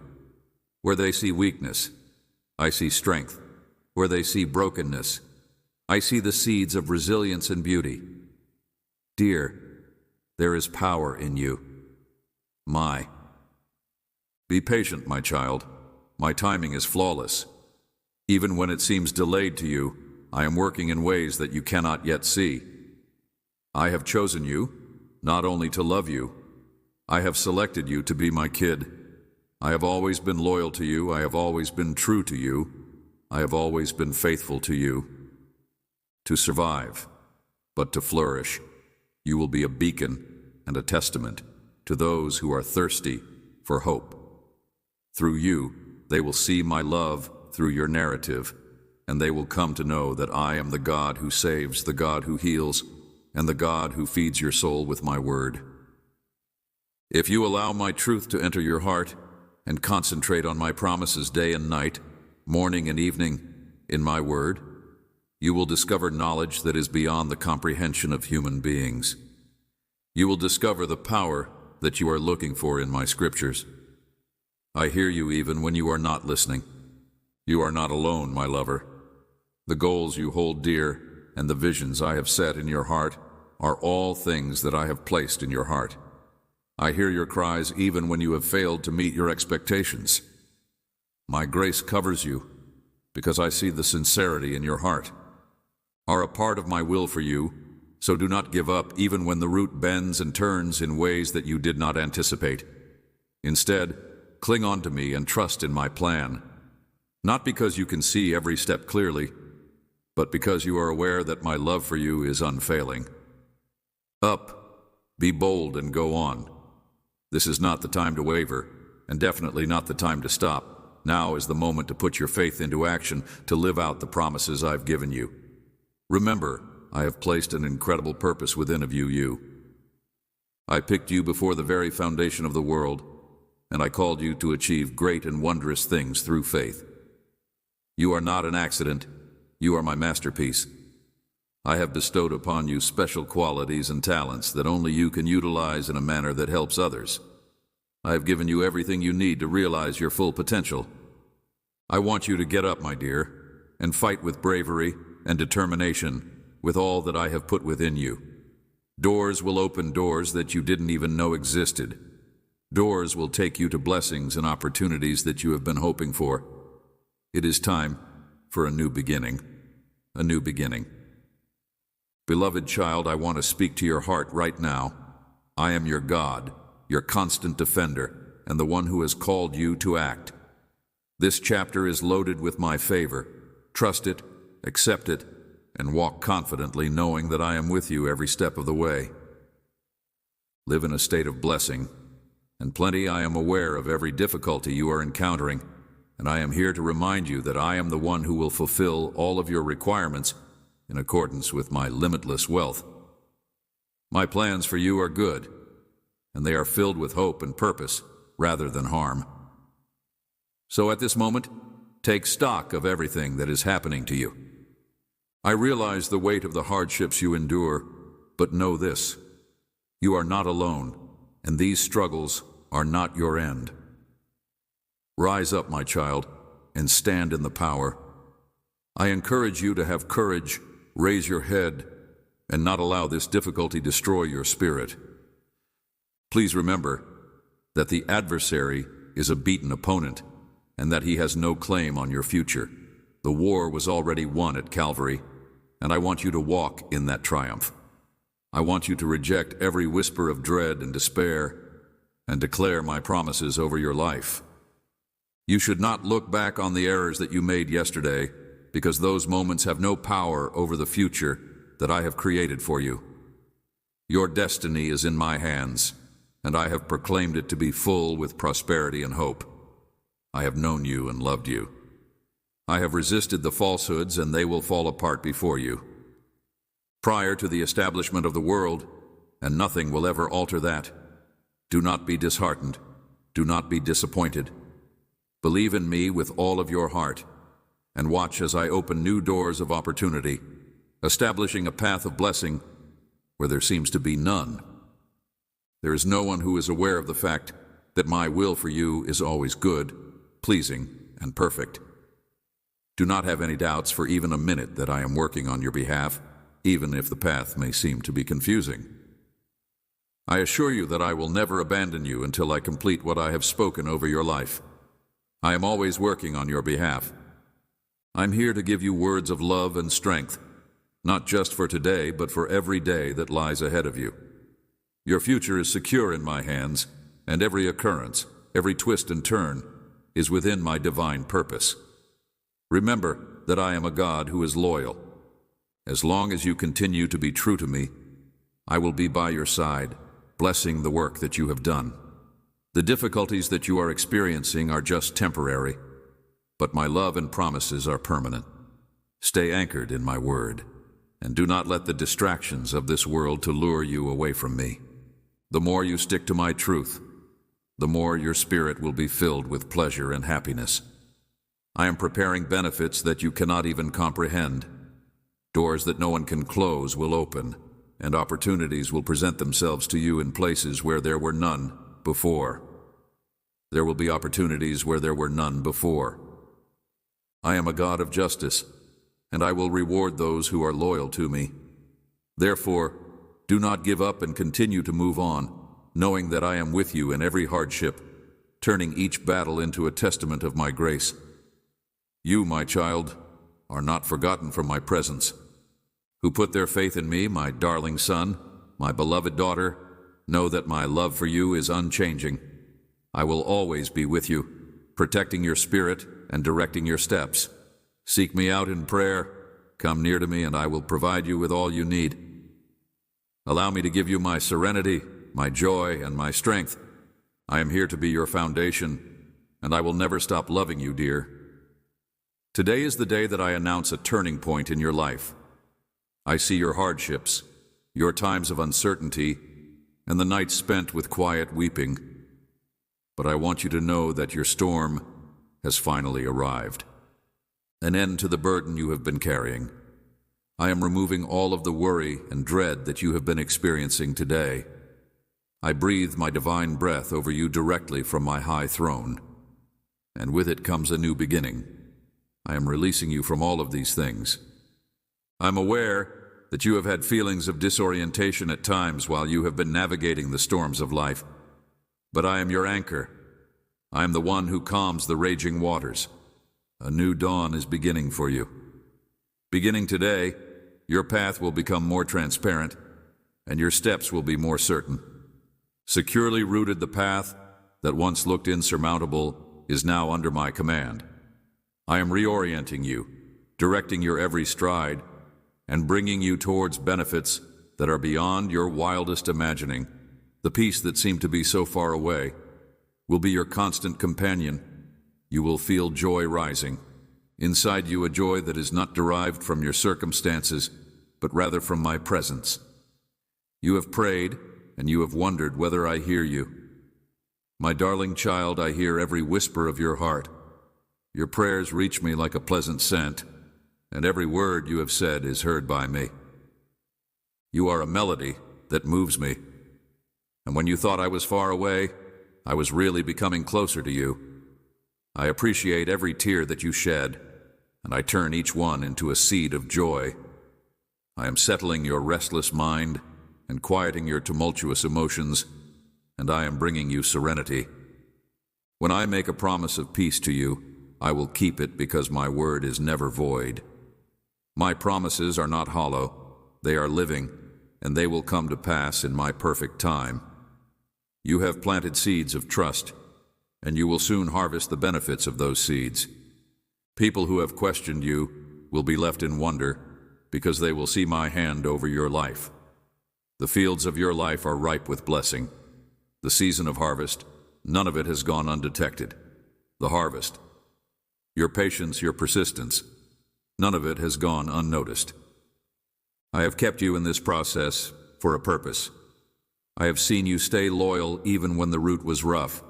Where they see weakness, I see strength. Where they see brokenness, I see the seeds of resilience and beauty. Dear, there is power in you. Be patient, my child. My timing is flawless. Even when it seems delayed to you, I am working in ways that you cannot yet see. I have chosen you, not only to love you, I have selected you to be my kid. I have always been loyal to you. I have always been true to you. I have always been faithful to you. To survive, but to flourish, you will be a beacon and a testament to those who are thirsty for hope. Through you, they will see my love through your narrative, and they will come to know that I am the God who saves, the God who heals, and the God who feeds your soul with my word. If you allow my truth to enter your heart and concentrate on my promises day and night, morning and evening, in my word, you will discover knowledge that is beyond the comprehension of human beings. You will discover the power that you are looking for in my scriptures. I hear you even when you are not listening. You are not alone, my lover. The goals you hold dear and the visions I have set in your heart are all things that I have placed in your heart. I hear your cries even when you have failed to meet your expectations. My grace covers you because I see the sincerity in your heart, are a part of my will for you, so do not give up even when the route bends and turns in ways that you did not anticipate. Instead, cling on to me and trust in my plan, not because you can see every step clearly, but because you are aware that my love for you is unfailing. Up, be bold and go on. This is not the time to waver, and definitely not the time to stop. Now is the moment to put your faith into action, to live out the promises I've given you. Remember, I have placed an incredible purpose within of you. I picked you before the very foundation of the world, and I called you to achieve great and wondrous things through faith. You are not an accident. You are my masterpiece. I have bestowed upon you special qualities and talents that only you can utilize in a manner that helps others. I have given you everything you need to realize your full potential. I want you to get up, my dear, and fight with bravery and determination with all that I have put within you. Doors will open doors that you didn't even know existed. Doors will take you to blessings and opportunities that you have been hoping for. It is time for a new beginning. A new beginning. Beloved child, I want to speak to your heart right now. I am your God, your constant defender, and the one who has called you to act. This chapter is loaded with my favor. Trust it, accept it, and walk confidently knowing that I am with you every step of the way. Live in a state of blessing, and plenty. I am aware of every difficulty you are encountering, and I am here to remind you that I am the one who will fulfill all of your requirements in accordance with my limitless wealth. My plans for you are good, and they are filled with hope and purpose rather than harm. So at this moment, take stock of everything that is happening to you. I realize the weight of the hardships you endure, but know this: you are not alone, and these struggles are not your end. Rise up, my child, and stand in the power. I encourage you to have courage, raise your head, and not allow this difficulty destroy your spirit. Please remember that the adversary is a beaten opponent, and that he has no claim on your future. The war was already won at Calvary, and I want you to walk in that triumph. I want you to reject every whisper of dread and despair and declare my promises over your life. You should not look back on the errors that you made yesterday, because those moments have no power over the future that I have created for you. Your destiny is in my hands, and I have proclaimed it to be full with prosperity and hope. I have known you and loved you. I have resisted the falsehoods, and they will fall apart before you. Prior to the establishment of the world, and nothing will ever alter that. Do not be disheartened. Do not be disappointed. Believe in me with all of your heart, and watch as I open new doors of opportunity, establishing a path of blessing where there seems to be none. There is no one who is aware of the fact that my will for you is always good, pleasing, and perfect. Do not have any doubts for even a minute that I am working on your behalf, even if the path may seem to be confusing. I assure you that I will never abandon you until I complete what I have spoken over your life. I am always working on your behalf. I'm here to give you words of love and strength, not just for today, but for every day that lies ahead of you. Your future is secure in my hands, and every occurrence, every twist and turn, is within my divine purpose. Remember that I am a God who is loyal. As long as you continue to be true to me, I will be by your side, blessing the work that you have done. The difficulties that you are experiencing are just temporary, but my love and promises are permanent. Stay anchored in my word, and do not let the distractions of this world to lure you away from me. The more you stick to my truth, the more your spirit will be filled with pleasure and happiness. I am preparing benefits that you cannot even comprehend. Doors that no one can close will open, and opportunities will present themselves to you in places where there were none before. There will be opportunities where there were none before. I am a God of justice, and I will reward those who are loyal to me. Therefore, do not give up and continue to move on, knowing that I am with you in every hardship, turning each battle into a testament of my grace. You, my child, are not forgotten from my presence. Who put their faith in me, my darling son, my beloved daughter, know that my love for you is unchanging. I will always be with you, protecting your spirit and directing your steps. Seek me out in prayer, come near to me, and I will provide you with all you need. Allow me to give you my serenity, my joy, and my strength. I am here to be your foundation, and I will never stop loving you, dear. Today is the day that I announce a turning point in your life. I see your hardships, your times of uncertainty, and the nights spent with quiet weeping. But I want you to know that your storm has finally arrived. An end to the burden you have been carrying. I am removing all of the worry and dread that you have been experiencing today. I breathe my divine breath over you directly from my high throne, and with it comes a new beginning. I am releasing you from all of these things. I'm aware that you have had feelings of disorientation at times while you have been navigating the storms of life, but I am your anchor. I am the one who calms the raging waters. A new dawn is beginning for you. Beginning today, your path will become more transparent, and your steps will be more certain. Securely rooted, the path that once looked insurmountable is now under my command. I am reorienting you, directing your every stride, and bringing you towards benefits that are beyond your wildest imagining. The peace that seemed to be so far away will be your constant companion. You will feel joy rising. Inside you, a joy that is not derived from your circumstances, but rather from my presence. You have prayed, and you have wondered whether I hear you. My darling child, I hear every whisper of your heart. Your prayers reach me like a pleasant scent, and every word you have said is heard by me. You are a melody that moves me, and when you thought I was far away, I was really becoming closer to you. I appreciate every tear that you shed, and I turn each one into a seed of joy. I am settling your restless mind and quieting your tumultuous emotions, and I am bringing you serenity. When I make a promise of peace to you, I will keep it because my word is never void. My promises are not hollow, they are living, and they will come to pass in my perfect time. You have planted seeds of trust, and you will soon harvest the benefits of those seeds. People who have questioned you will be left in wonder because they will see my hand over your life. The fields of your life are ripe with blessing. The season of harvest, none of it has gone undetected. The harvest, your patience, your persistence, none of it has gone unnoticed. I have kept you in this process for a purpose. I have seen you stay loyal even when the route was rough.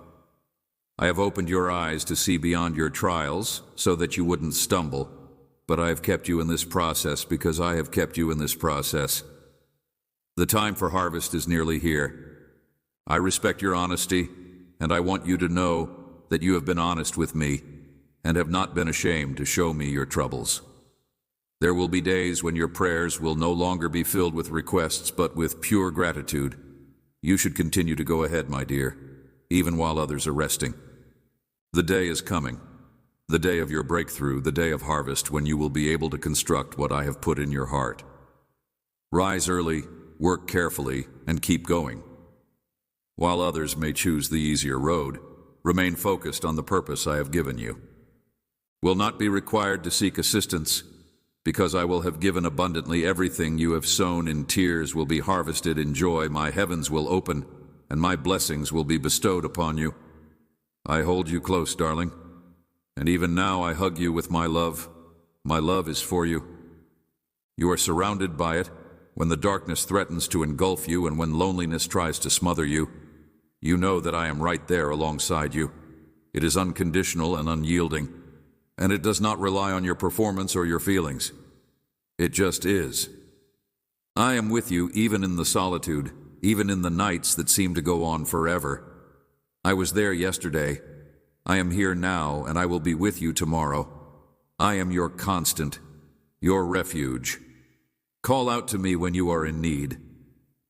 I have opened your eyes to see beyond your trials so that you wouldn't stumble, but I have kept you in this process because I have kept you in this process. The time for harvest is nearly here. I respect your honesty, and I want you to know that you have been honest with me and have not been ashamed to show me your troubles. There will be days when your prayers will no longer be filled with requests but with pure gratitude. You should continue to go ahead, my dear, even while others are resting. The day is coming, the day of your breakthrough, the day of harvest when you will be able to construct what I have put in your heart. Rise early, work carefully, and keep going. While others may choose the easier road, remain focused on the purpose I have given you. Will not be required to seek assistance, because I will have given abundantly. Everything you have sown in tears will be harvested in joy. My heavens will open, and my blessings will be bestowed upon you. I hold you close, darling, and even now I hug you with my love. My love is for you. You are surrounded by it. When the darkness threatens to engulf you and when loneliness tries to smother you, you know that I am right there alongside you. It is unconditional and unyielding, and it does not rely on your performance or your feelings. It just is. I am with you even in the solitude, even in the nights that seem to go on forever. I was there yesterday. I am here now, and I will be with you tomorrow. I am your constant, your refuge. Call out to me when you are in need,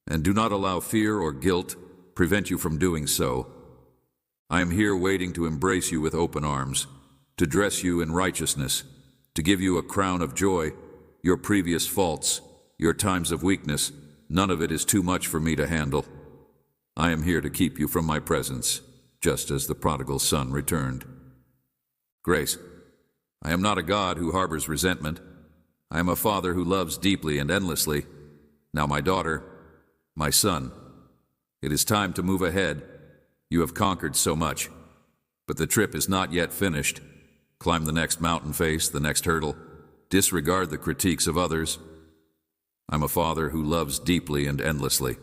and do not allow fear or guilt prevent you from doing so. I am here waiting to embrace you with open arms, to dress you in righteousness, to give you a crown of joy. Your previous faults, your times of weakness, none of it is too much for me to handle. I am here to keep you from my presence, just as the prodigal son returned. Grace, I am not a God who harbors resentment. I am a father who loves deeply and endlessly. Now, my daughter, my son, it is time to move ahead. You have conquered so much, but the trip is not yet finished. Climb the next mountain face, the next hurdle. Disregard the critiques of others. I'm a father who loves deeply and endlessly.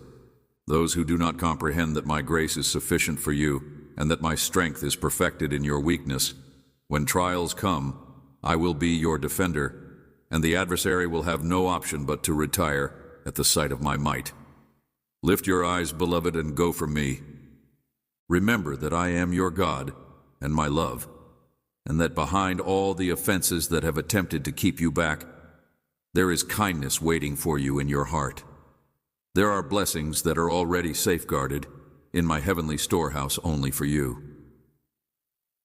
Those who do not comprehend that my grace is sufficient for you and that my strength is perfected in your weakness. When trials come, I will be your defender, and the adversary will have no option but to retire at the sight of my might. Lift your eyes, beloved, and go from me. Remember that I am your God and my love, and that behind all the offenses that have attempted to keep you back, there is kindness waiting for you in your heart. There are blessings that are already safeguarded in my heavenly storehouse only for you.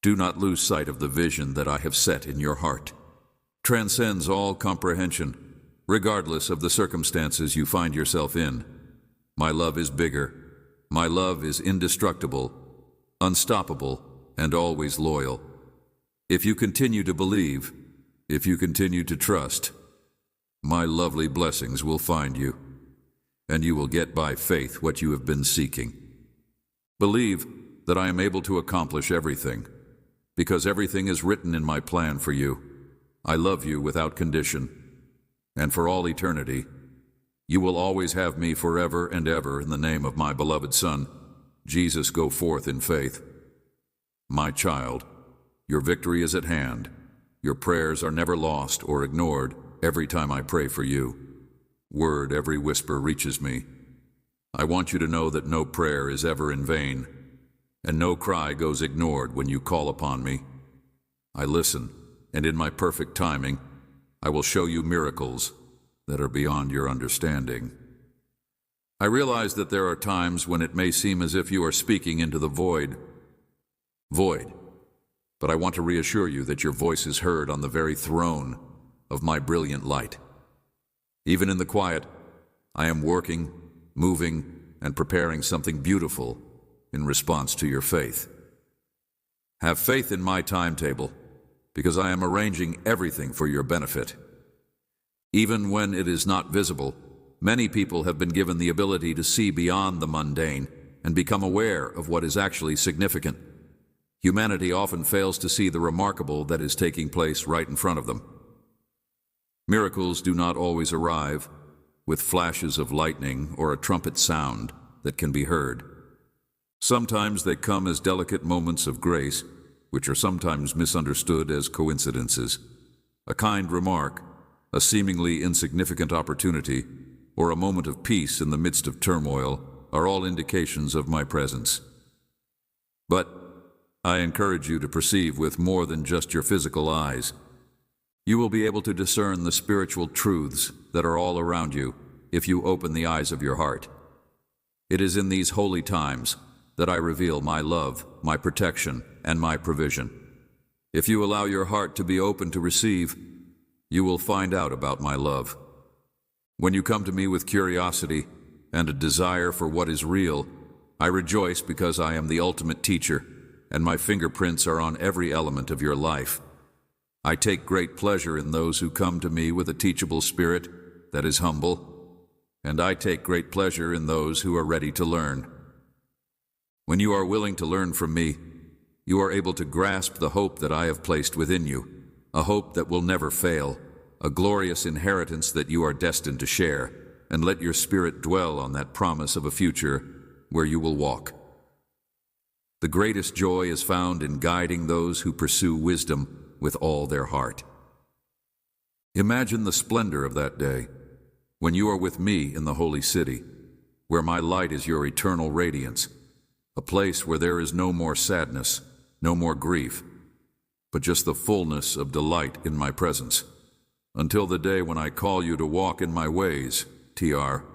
Do not lose sight of the vision that I have set in your heart. Transcends all comprehension, regardless of the circumstances you find yourself in. My love is bigger. My love is indestructible, unstoppable, and always loyal. If you continue to believe, if you continue to trust, my lovely blessings will find you, and you will get by faith what you have been seeking. Believe that I am able to accomplish everything, because everything is written in my plan for you. I love you without condition, and for all eternity. You will always have me forever and ever in the name of my beloved Son, Jesus. Go forth in faith. My child, your victory is at hand. Your prayers are never lost or ignored every time I pray for you. Word, every whisper reaches me. I want you to know that no prayer is ever in vain, and no cry goes ignored when you call upon me. I listen, and in my perfect timing, I will show you miracles that are beyond your understanding. I realize that there are times when it may seem as if you are speaking into the void. But I want to reassure you that your voice is heard on the very throne of my brilliant light. Even in the quiet, I am working, moving, and preparing something beautiful in response to your faith. Have faith in my timetable, because I am arranging everything for your benefit. Even when it is not visible, many people have been given the ability to see beyond the mundane and become aware of what is actually significant. Humanity often fails to see the remarkable that is taking place right in front of them. Miracles do not always arrive with flashes of lightning or a trumpet sound that can be heard. Sometimes they come as delicate moments of grace, which are sometimes misunderstood as coincidences. A kind remark, a seemingly insignificant opportunity, or a moment of peace in the midst of turmoil are all indications of my presence. But I encourage you to perceive with more than just your physical eyes. You will be able to discern the spiritual truths that are all around you if you open the eyes of your heart. It is in these holy times that I reveal my love, my protection, and my provision. If you allow your heart to be open to receive, you will find out about my love. When you come to me with curiosity and a desire for what is real, I rejoice because I am the ultimate teacher, and my fingerprints are on every element of your life. I take great pleasure in those who come to me with a teachable spirit that is humble, and I take great pleasure in those who are ready to learn. When you are willing to learn from me, you are able to grasp the hope that I have placed within you, a hope that will never fail, a glorious inheritance that you are destined to share, and let your spirit dwell on that promise of a future where you will walk. The greatest joy is found in guiding those who pursue wisdom with all their heart. Imagine the splendor of that day, when you are with me in the holy city, where my light is your eternal radiance, a place where there is no more sadness, no more grief. but just the fullness of delight in my presence. Until the day when I call you to walk in my ways, TR,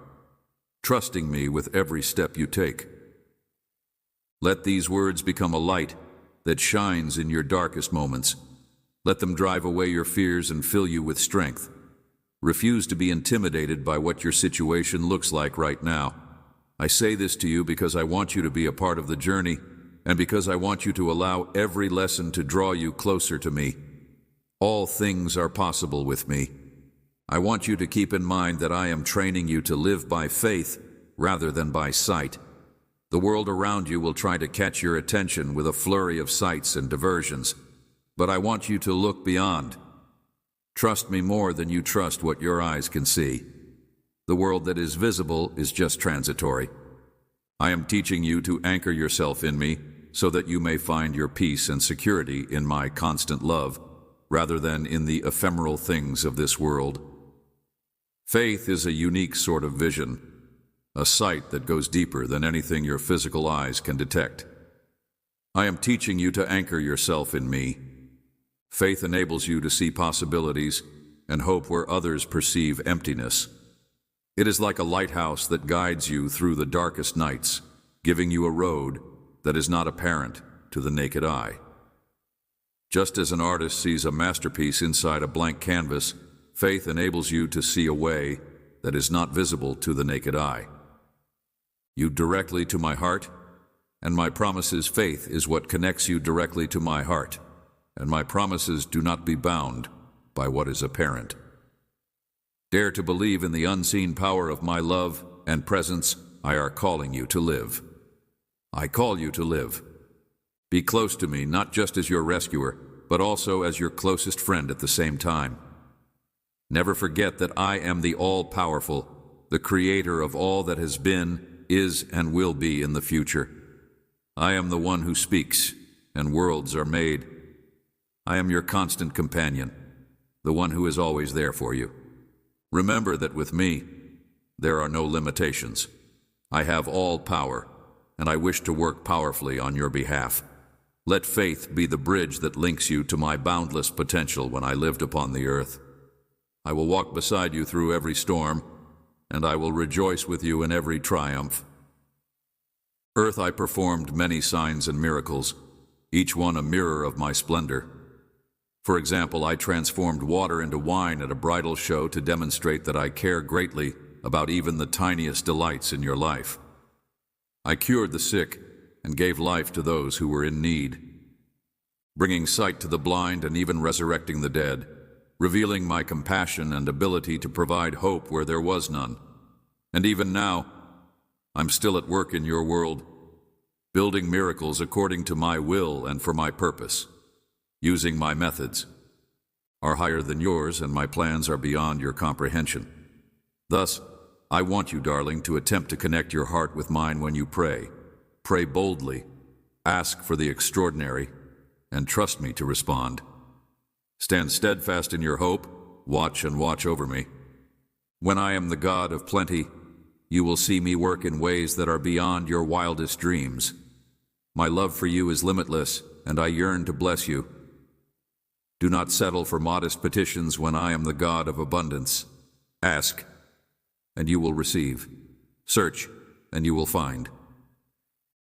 trusting me with every step you take. Let these words become a light that shines in your darkest moments. Let them drive away your fears and fill you with strength. Refuse to be intimidated by what your situation looks like right now. I say this to you because I want you to be a part of the journey, and because I want you to allow every lesson to draw you closer to me. All things are possible with me. I want you to keep in mind that I am training you to live by faith rather than by sight. The world around you will try to catch your attention with a flurry of sights and diversions, but I want you to look beyond. Trust me more than you trust what your eyes can see. The world that is visible is just transitory. I am teaching you to anchor yourself in me so that you may find your peace and security in my constant love, rather than in the ephemeral things of this world. Faith is a unique sort of vision, a sight that goes deeper than anything your physical eyes can detect. I am teaching you to anchor yourself in me. Faith enables you to see possibilities and hope where others perceive emptiness. It is like a lighthouse that guides you through the darkest nights, giving you a road that is not apparent to the naked eye. Just as an artist sees a masterpiece inside a blank canvas, faith enables you to see a way that is not visible to the naked eye. You directly to my heart, and my promises. Faith is what connects you directly to my heart, and my promises do not be bound by what is apparent. Dare to believe in the unseen power of my love and presence. I are calling you to live. I call you to live. Be close to me, not just as your rescuer, but also as your closest friend at the same time. Never forget that I am the all-powerful, the creator of all that has been, is, and will be in the future. I am the one who speaks, and worlds are made. I am your constant companion, the one who is always there for you. Remember that with me, there are no limitations. I have all power, and I wish to work powerfully on your behalf. Let faith be the bridge that links you to my boundless potential when I lived upon the earth. I will walk beside you through every storm, and I will rejoice with you in every triumph. Earth, I performed many signs and miracles, each one a mirror of my splendor. For example, I transformed water into wine at a bridal show to demonstrate that I care greatly about even the tiniest delights in your life. I cured the sick and gave life to those who were in need, bringing sight to the blind and even resurrecting the dead, revealing my compassion and ability to provide hope where there was none. And even now, I'm still at work in your world, building miracles according to my will and for my purpose. Using my methods are higher than yours, and my plans are beyond your comprehension. Thus, I want you, darling, to attempt to connect your heart with mine when you pray. Pray boldly, ask for the extraordinary, and trust me to respond. Stand steadfast in your hope, watch and watch over me. When I am the God of plenty, you will see me work in ways that are beyond your wildest dreams. My love for you is limitless, and I yearn to bless you. Do not settle for modest petitions when I am the God of abundance. Ask, and you will receive. Search, and you will find.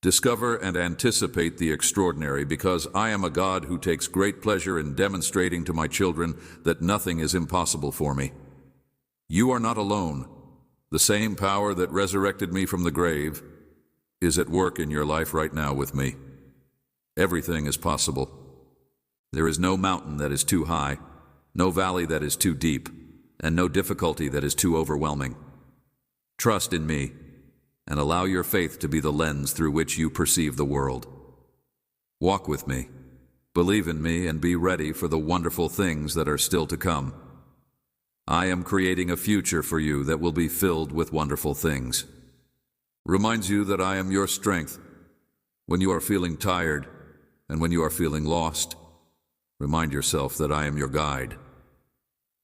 Discover and anticipate the extraordinary, because I am a God who takes great pleasure in demonstrating to my children that nothing is impossible for me. You are not alone. The same power that resurrected me from the grave is at work in your life right now with me. Everything is possible. There is no mountain that is too high, no valley that is too deep, and no difficulty that is too overwhelming. Trust in me, and allow your faith to be the lens through which you perceive the world. Walk with me, believe in me, and be ready for the wonderful things that are still to come. I am creating a future for you that will be filled with wonderful things. Reminds you that I am your strength when you are feeling tired and when you are feeling lost. Remind yourself that I am your guide.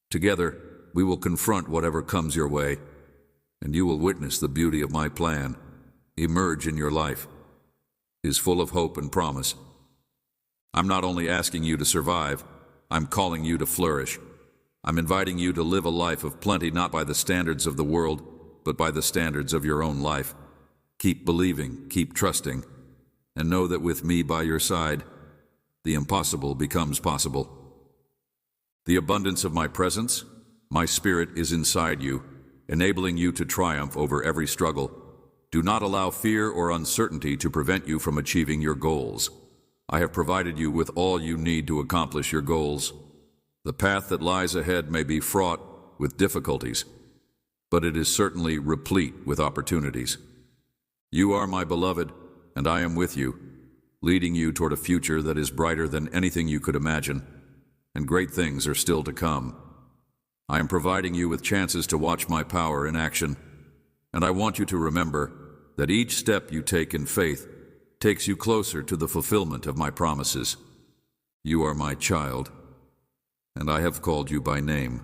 Together, we will confront whatever comes your way, and you will witness the beauty of my plan emerge in your life. It is full of hope and promise. I'm not only asking you to survive, I'm calling you to flourish. I'm inviting you to live a life of plenty not by the standards of the world, but by the standards of your own life. Keep believing, keep trusting, and know that with me by your side, the impossible becomes possible. The abundance of my presence, my spirit is inside you, enabling you to triumph over every struggle. Do not allow fear or uncertainty to prevent you from achieving your goals. I have provided you with all you need to accomplish your goals. The path that lies ahead may be fraught with difficulties, but it is certainly replete with opportunities. You are my beloved, and I am with you, leading you toward a future that is brighter than anything you could imagine, and great things are still to come. I am providing you with chances to watch my power in action, and I want you to remember that each step you take in faith takes you closer to the fulfillment of my promises. You are my child, and I have called you by name.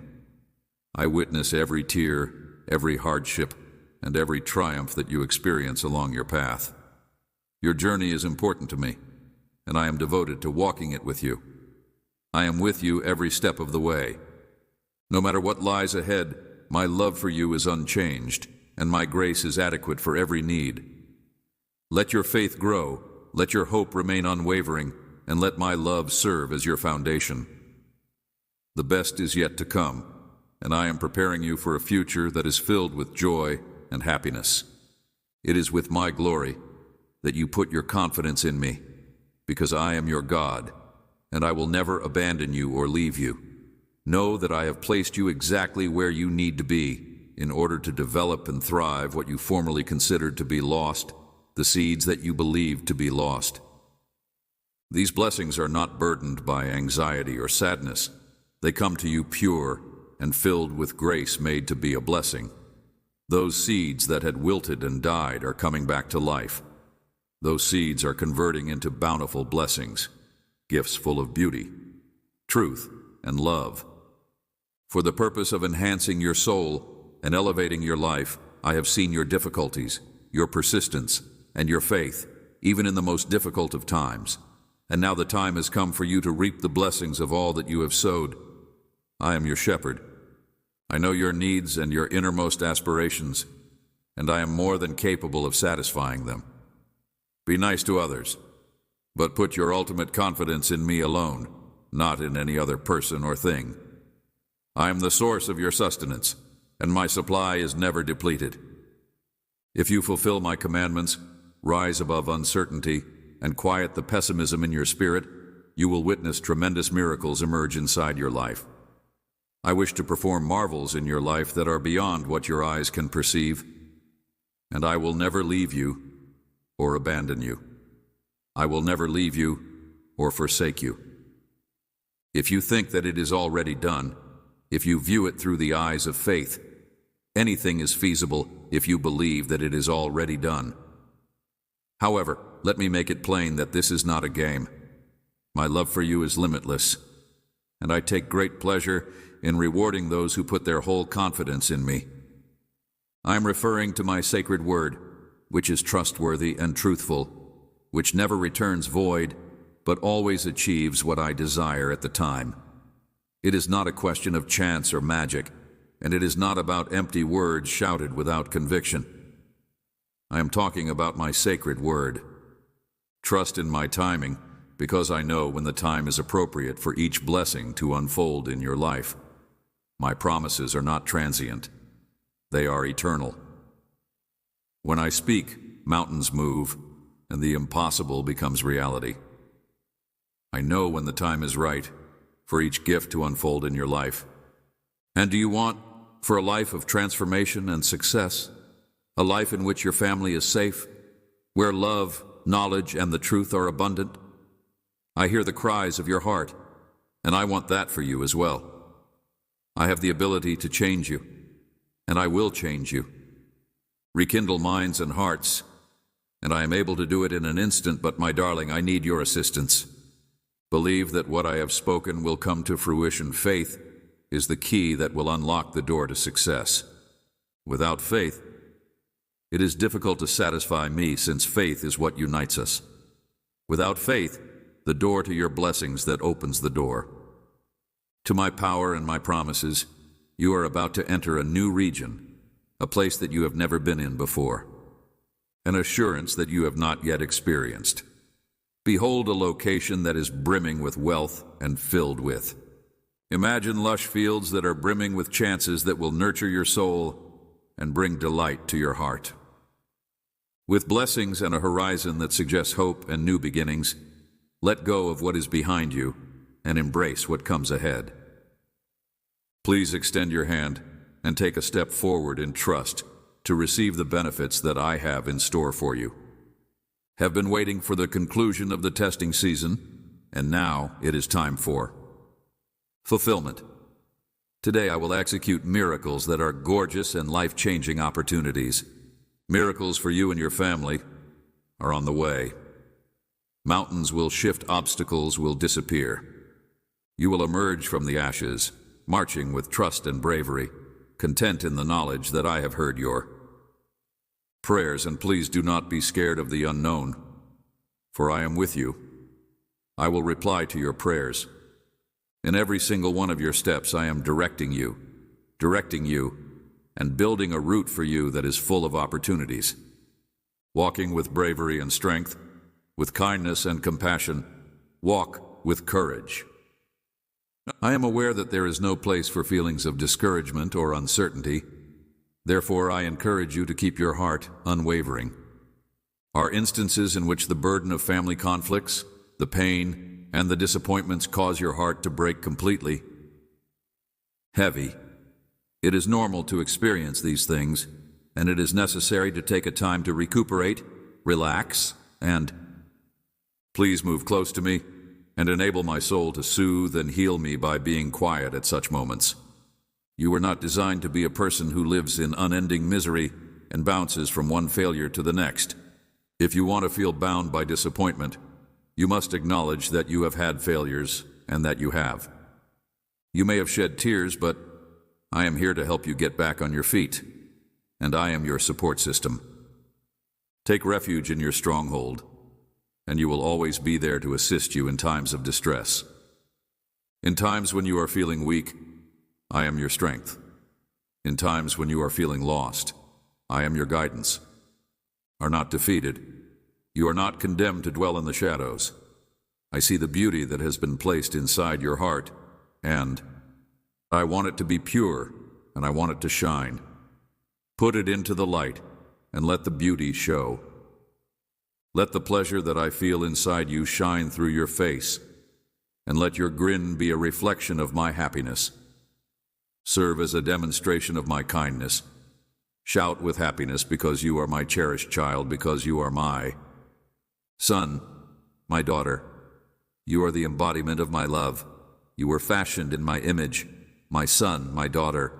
I witness every tear, every hardship, and every triumph that you experience along your path. Your journey is important to me, and I am devoted to walking it with you. I am with you every step of the way. No matter what lies ahead, my love for you is unchanged, and my grace is adequate for every need. Let your faith grow, let your hope remain unwavering, and let my love serve as your foundation. The best is yet to come, and I am preparing you for a future that is filled with joy and happiness. It is with my glory that you put your confidence in me, because I am your God, and I will never abandon you or leave you. Know that I have placed you exactly where you need to be in order to develop and thrive what you formerly considered to be lost, the seeds that you believed to be lost. These blessings are not burdened by anxiety or sadness. They come to you pure and filled with grace made to be a blessing. Those seeds that had wilted and died are coming back to life. Those seeds are converting into bountiful blessings, gifts full of beauty, truth, and love. For the purpose of enhancing your soul and elevating your life, I have seen your difficulties, your persistence, and your faith, even in the most difficult of times. And now the time has come for you to reap the blessings of all that you have sowed. I am your shepherd. I know your needs and your innermost aspirations, and I am more than capable of satisfying them. Be nice to others, but put your ultimate confidence in me alone, not in any other person or thing. I am the source of your sustenance, and my supply is never depleted. If you fulfill my commandments, rise above uncertainty, and quiet the pessimism in your spirit, you will witness tremendous miracles emerge inside your life. I wish to perform marvels in your life that are beyond what your eyes can perceive, and I will never leave you or abandon you. I will never leave you or forsake you. If you think that it is already done, if you view it through the eyes of faith, anything is feasible if you believe that it is already done. However, let me make it plain that this is not a game. My love for you is limitless, and I take great pleasure in rewarding those who put their whole confidence in me. I am referring to my sacred word, which is trustworthy and truthful, which never returns void, but always achieves what I desire at the time. It is not a question of chance or magic, and it is not about empty words shouted without conviction. I am talking about my sacred word. Trust in my timing, because I know when the time is appropriate for each blessing to unfold in your life. My promises are not transient. They are eternal. When I speak, mountains move, and the impossible becomes reality. I know when the time is right for each gift to unfold in your life. And do you want for a life of transformation and success? A life in which your family is safe, where love, knowledge, and the truth are abundant? I hear the cries of your heart, and I want that for you as well. I have the ability to change you, and I will change you. Rekindle minds and hearts, and I am able to do it in an instant, but my darling, I need your assistance. Believe that what I have spoken will come to fruition. Faith is the key that will unlock the door to success. Without faith, it is difficult to satisfy me, since faith is what unites us. Without faith, the door to your blessings that opens the door. To my power and my promises, you are about to enter a new region, a place that you have never been in before, an assurance that you have not yet experienced. Behold a location that is brimming with wealth and filled with. Imagine lush fields that are brimming with chances that will nurture your soul and bring delight to your heart. With blessings and a horizon that suggests hope and new beginnings, let go of what is behind you and embrace what comes ahead. Please extend your hand and take a step forward in trust to receive the benefits that I have in store for you. Have been waiting for the conclusion of the testing season, and now it is time for fulfillment. Today I will execute miracles that are gorgeous and life-changing opportunities. Miracles for you and your family are on the way. Mountains will shift, obstacles will disappear. You will emerge from the ashes, marching with trust and bravery, content in the knowledge that I have heard your prayers, and please do not be scared of the unknown, for I am with you. I will reply to your prayers. In every single one of your steps, I am directing you, and building a route for you that is full of opportunities. Walking with bravery and strength, with kindness and compassion, walk with courage. I am aware that there is no place for feelings of discouragement or uncertainty. Therefore, I encourage you to keep your heart unwavering. Are instances in which the burden of family conflicts, the pain, and the disappointments cause your heart to break completely heavy. It is normal to experience these things, and it is necessary to take a time to recuperate, relax, and please move close to me and enable my soul to soothe and heal me by being quiet at such moments. You were not designed to be a person who lives in unending misery and bounces from one failure to the next. If you want to feel bound by disappointment, you must acknowledge that you have had failures and that you have. You may have shed tears, but I am here to help you get back on your feet, and I am your support system. Take refuge in your stronghold, and you will always be there to assist you in times of distress. In times when you are feeling weak, I am your strength. In times when you are feeling lost, I am your guidance. Are not defeated. You are not condemned to dwell in the shadows. I see the beauty that has been placed inside your heart, and I want it to be pure, and I want it to shine. Put it into the light, and let the beauty show. Let the pleasure that I feel inside you shine through your face, and let your grin be a reflection of my happiness. Serve as a demonstration of my kindness. Shout with happiness because you are my cherished child, because you are my son, my daughter. You are the embodiment of my love. You were fashioned in my image, my son, my daughter,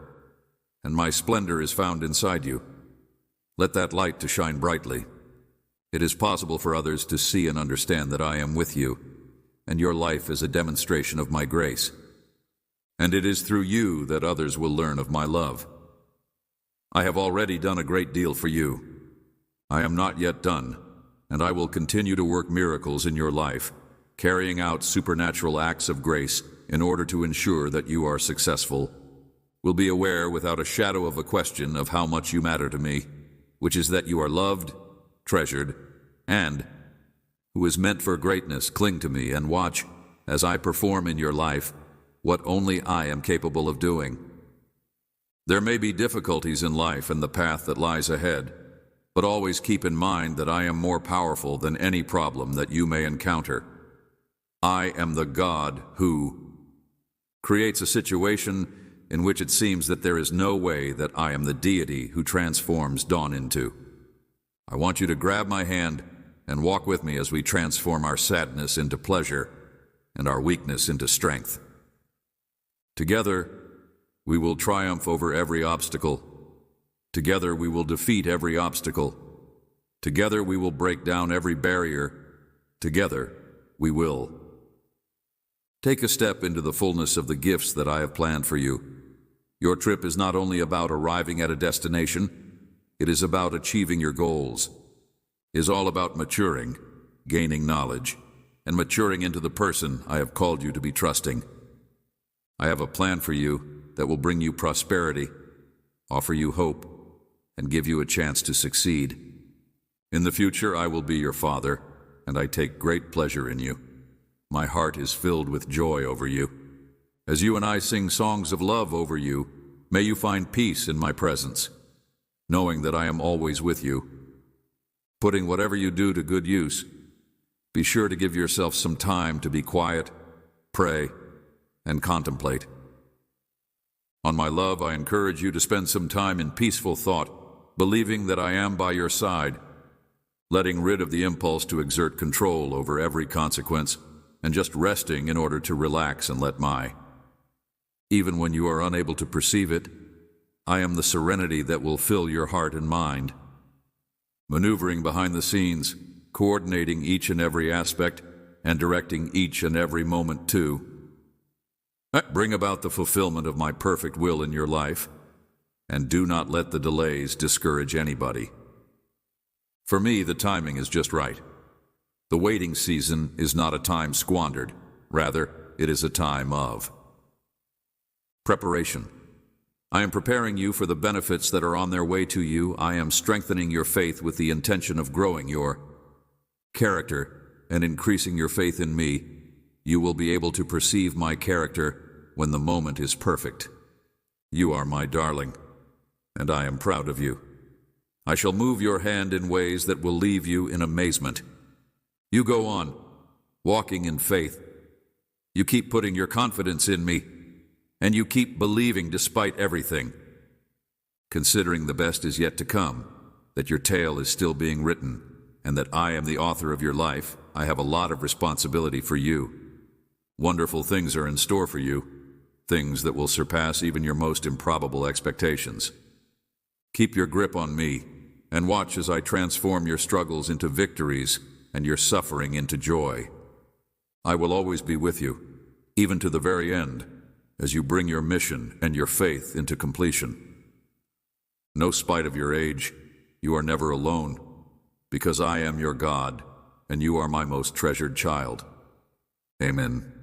and my splendor is found inside you. Let that light to shine brightly. It is possible for others to see and understand that I am with you, and your life is a demonstration of my grace. And it is through you that others will learn of my love. I have already done a great deal for you. I am not yet done, and I will continue to work miracles in your life, carrying out supernatural acts of grace in order to ensure that you are successful. Will be aware without a shadow of a question of how much you matter to me, which is that you are loved, treasured, and who is meant for greatness. Cling to me and watch as I perform in your life what only I am capable of doing. There may be difficulties in life and the path that lies ahead, but always keep in mind that I am more powerful than any problem that you may encounter. I am the God who creates a situation in which it seems that there is no way that I am the deity who transforms dawn into. I want you to grab my hand and walk with me as we transform our sadness into pleasure and our weakness into strength. Together, we will triumph over every obstacle. Together, we will defeat every obstacle. Together, we will break down every barrier. Together, we will take a step into the fullness of the gifts that I have planned for you. Your trip is not only about arriving at a destination, it is about achieving your goals. It is all about maturing, gaining knowledge, and maturing into the person I have called you to be trusting. I have a plan for you that will bring you prosperity, offer you hope, and give you a chance to succeed. In the future, I will be your father, and I take great pleasure in you. My heart is filled with joy over you. As you and I sing songs of love over you, may you find peace in my presence, knowing that I am always with you. Putting whatever you do to good use, be sure to give yourself some time to be quiet, pray, and contemplate. On my love, I encourage you to spend some time in peaceful thought, believing that I am by your side, letting rid of the impulse to exert control over every consequence, and just resting in order to relax and let my. Even when you are unable to perceive it, I am the serenity that will fill your heart and mind. Maneuvering behind the scenes, coordinating each and every aspect, and directing each and every moment too. Bring about the fulfillment of my perfect will in your life, and do not let the delays discourage anybody. For me, the timing is just right. The waiting season is not a time squandered. Rather, it is a time of preparation. I am preparing you for the benefits that are on their way to you. I am strengthening your faith with the intention of growing your character and increasing your faith in me. You will be able to perceive my character when the moment is perfect. You are my darling, and I am proud of you. I shall move your hand in ways that will leave you in amazement. You go on, walking in faith. You keep putting your confidence in me, and you keep believing despite everything. Considering the best is yet to come, that your tale is still being written, and that I am the author of your life, I have a lot of responsibility for you. Wonderful things are in store for you, things that will surpass even your most improbable expectations. Keep your grip on me, and watch as I transform your struggles into victories and your suffering into joy. I will always be with you, even to the very end, as you bring your mission and your faith into completion. No spite of your age, you are never alone, because I am your God, and you are my most treasured child. Amen.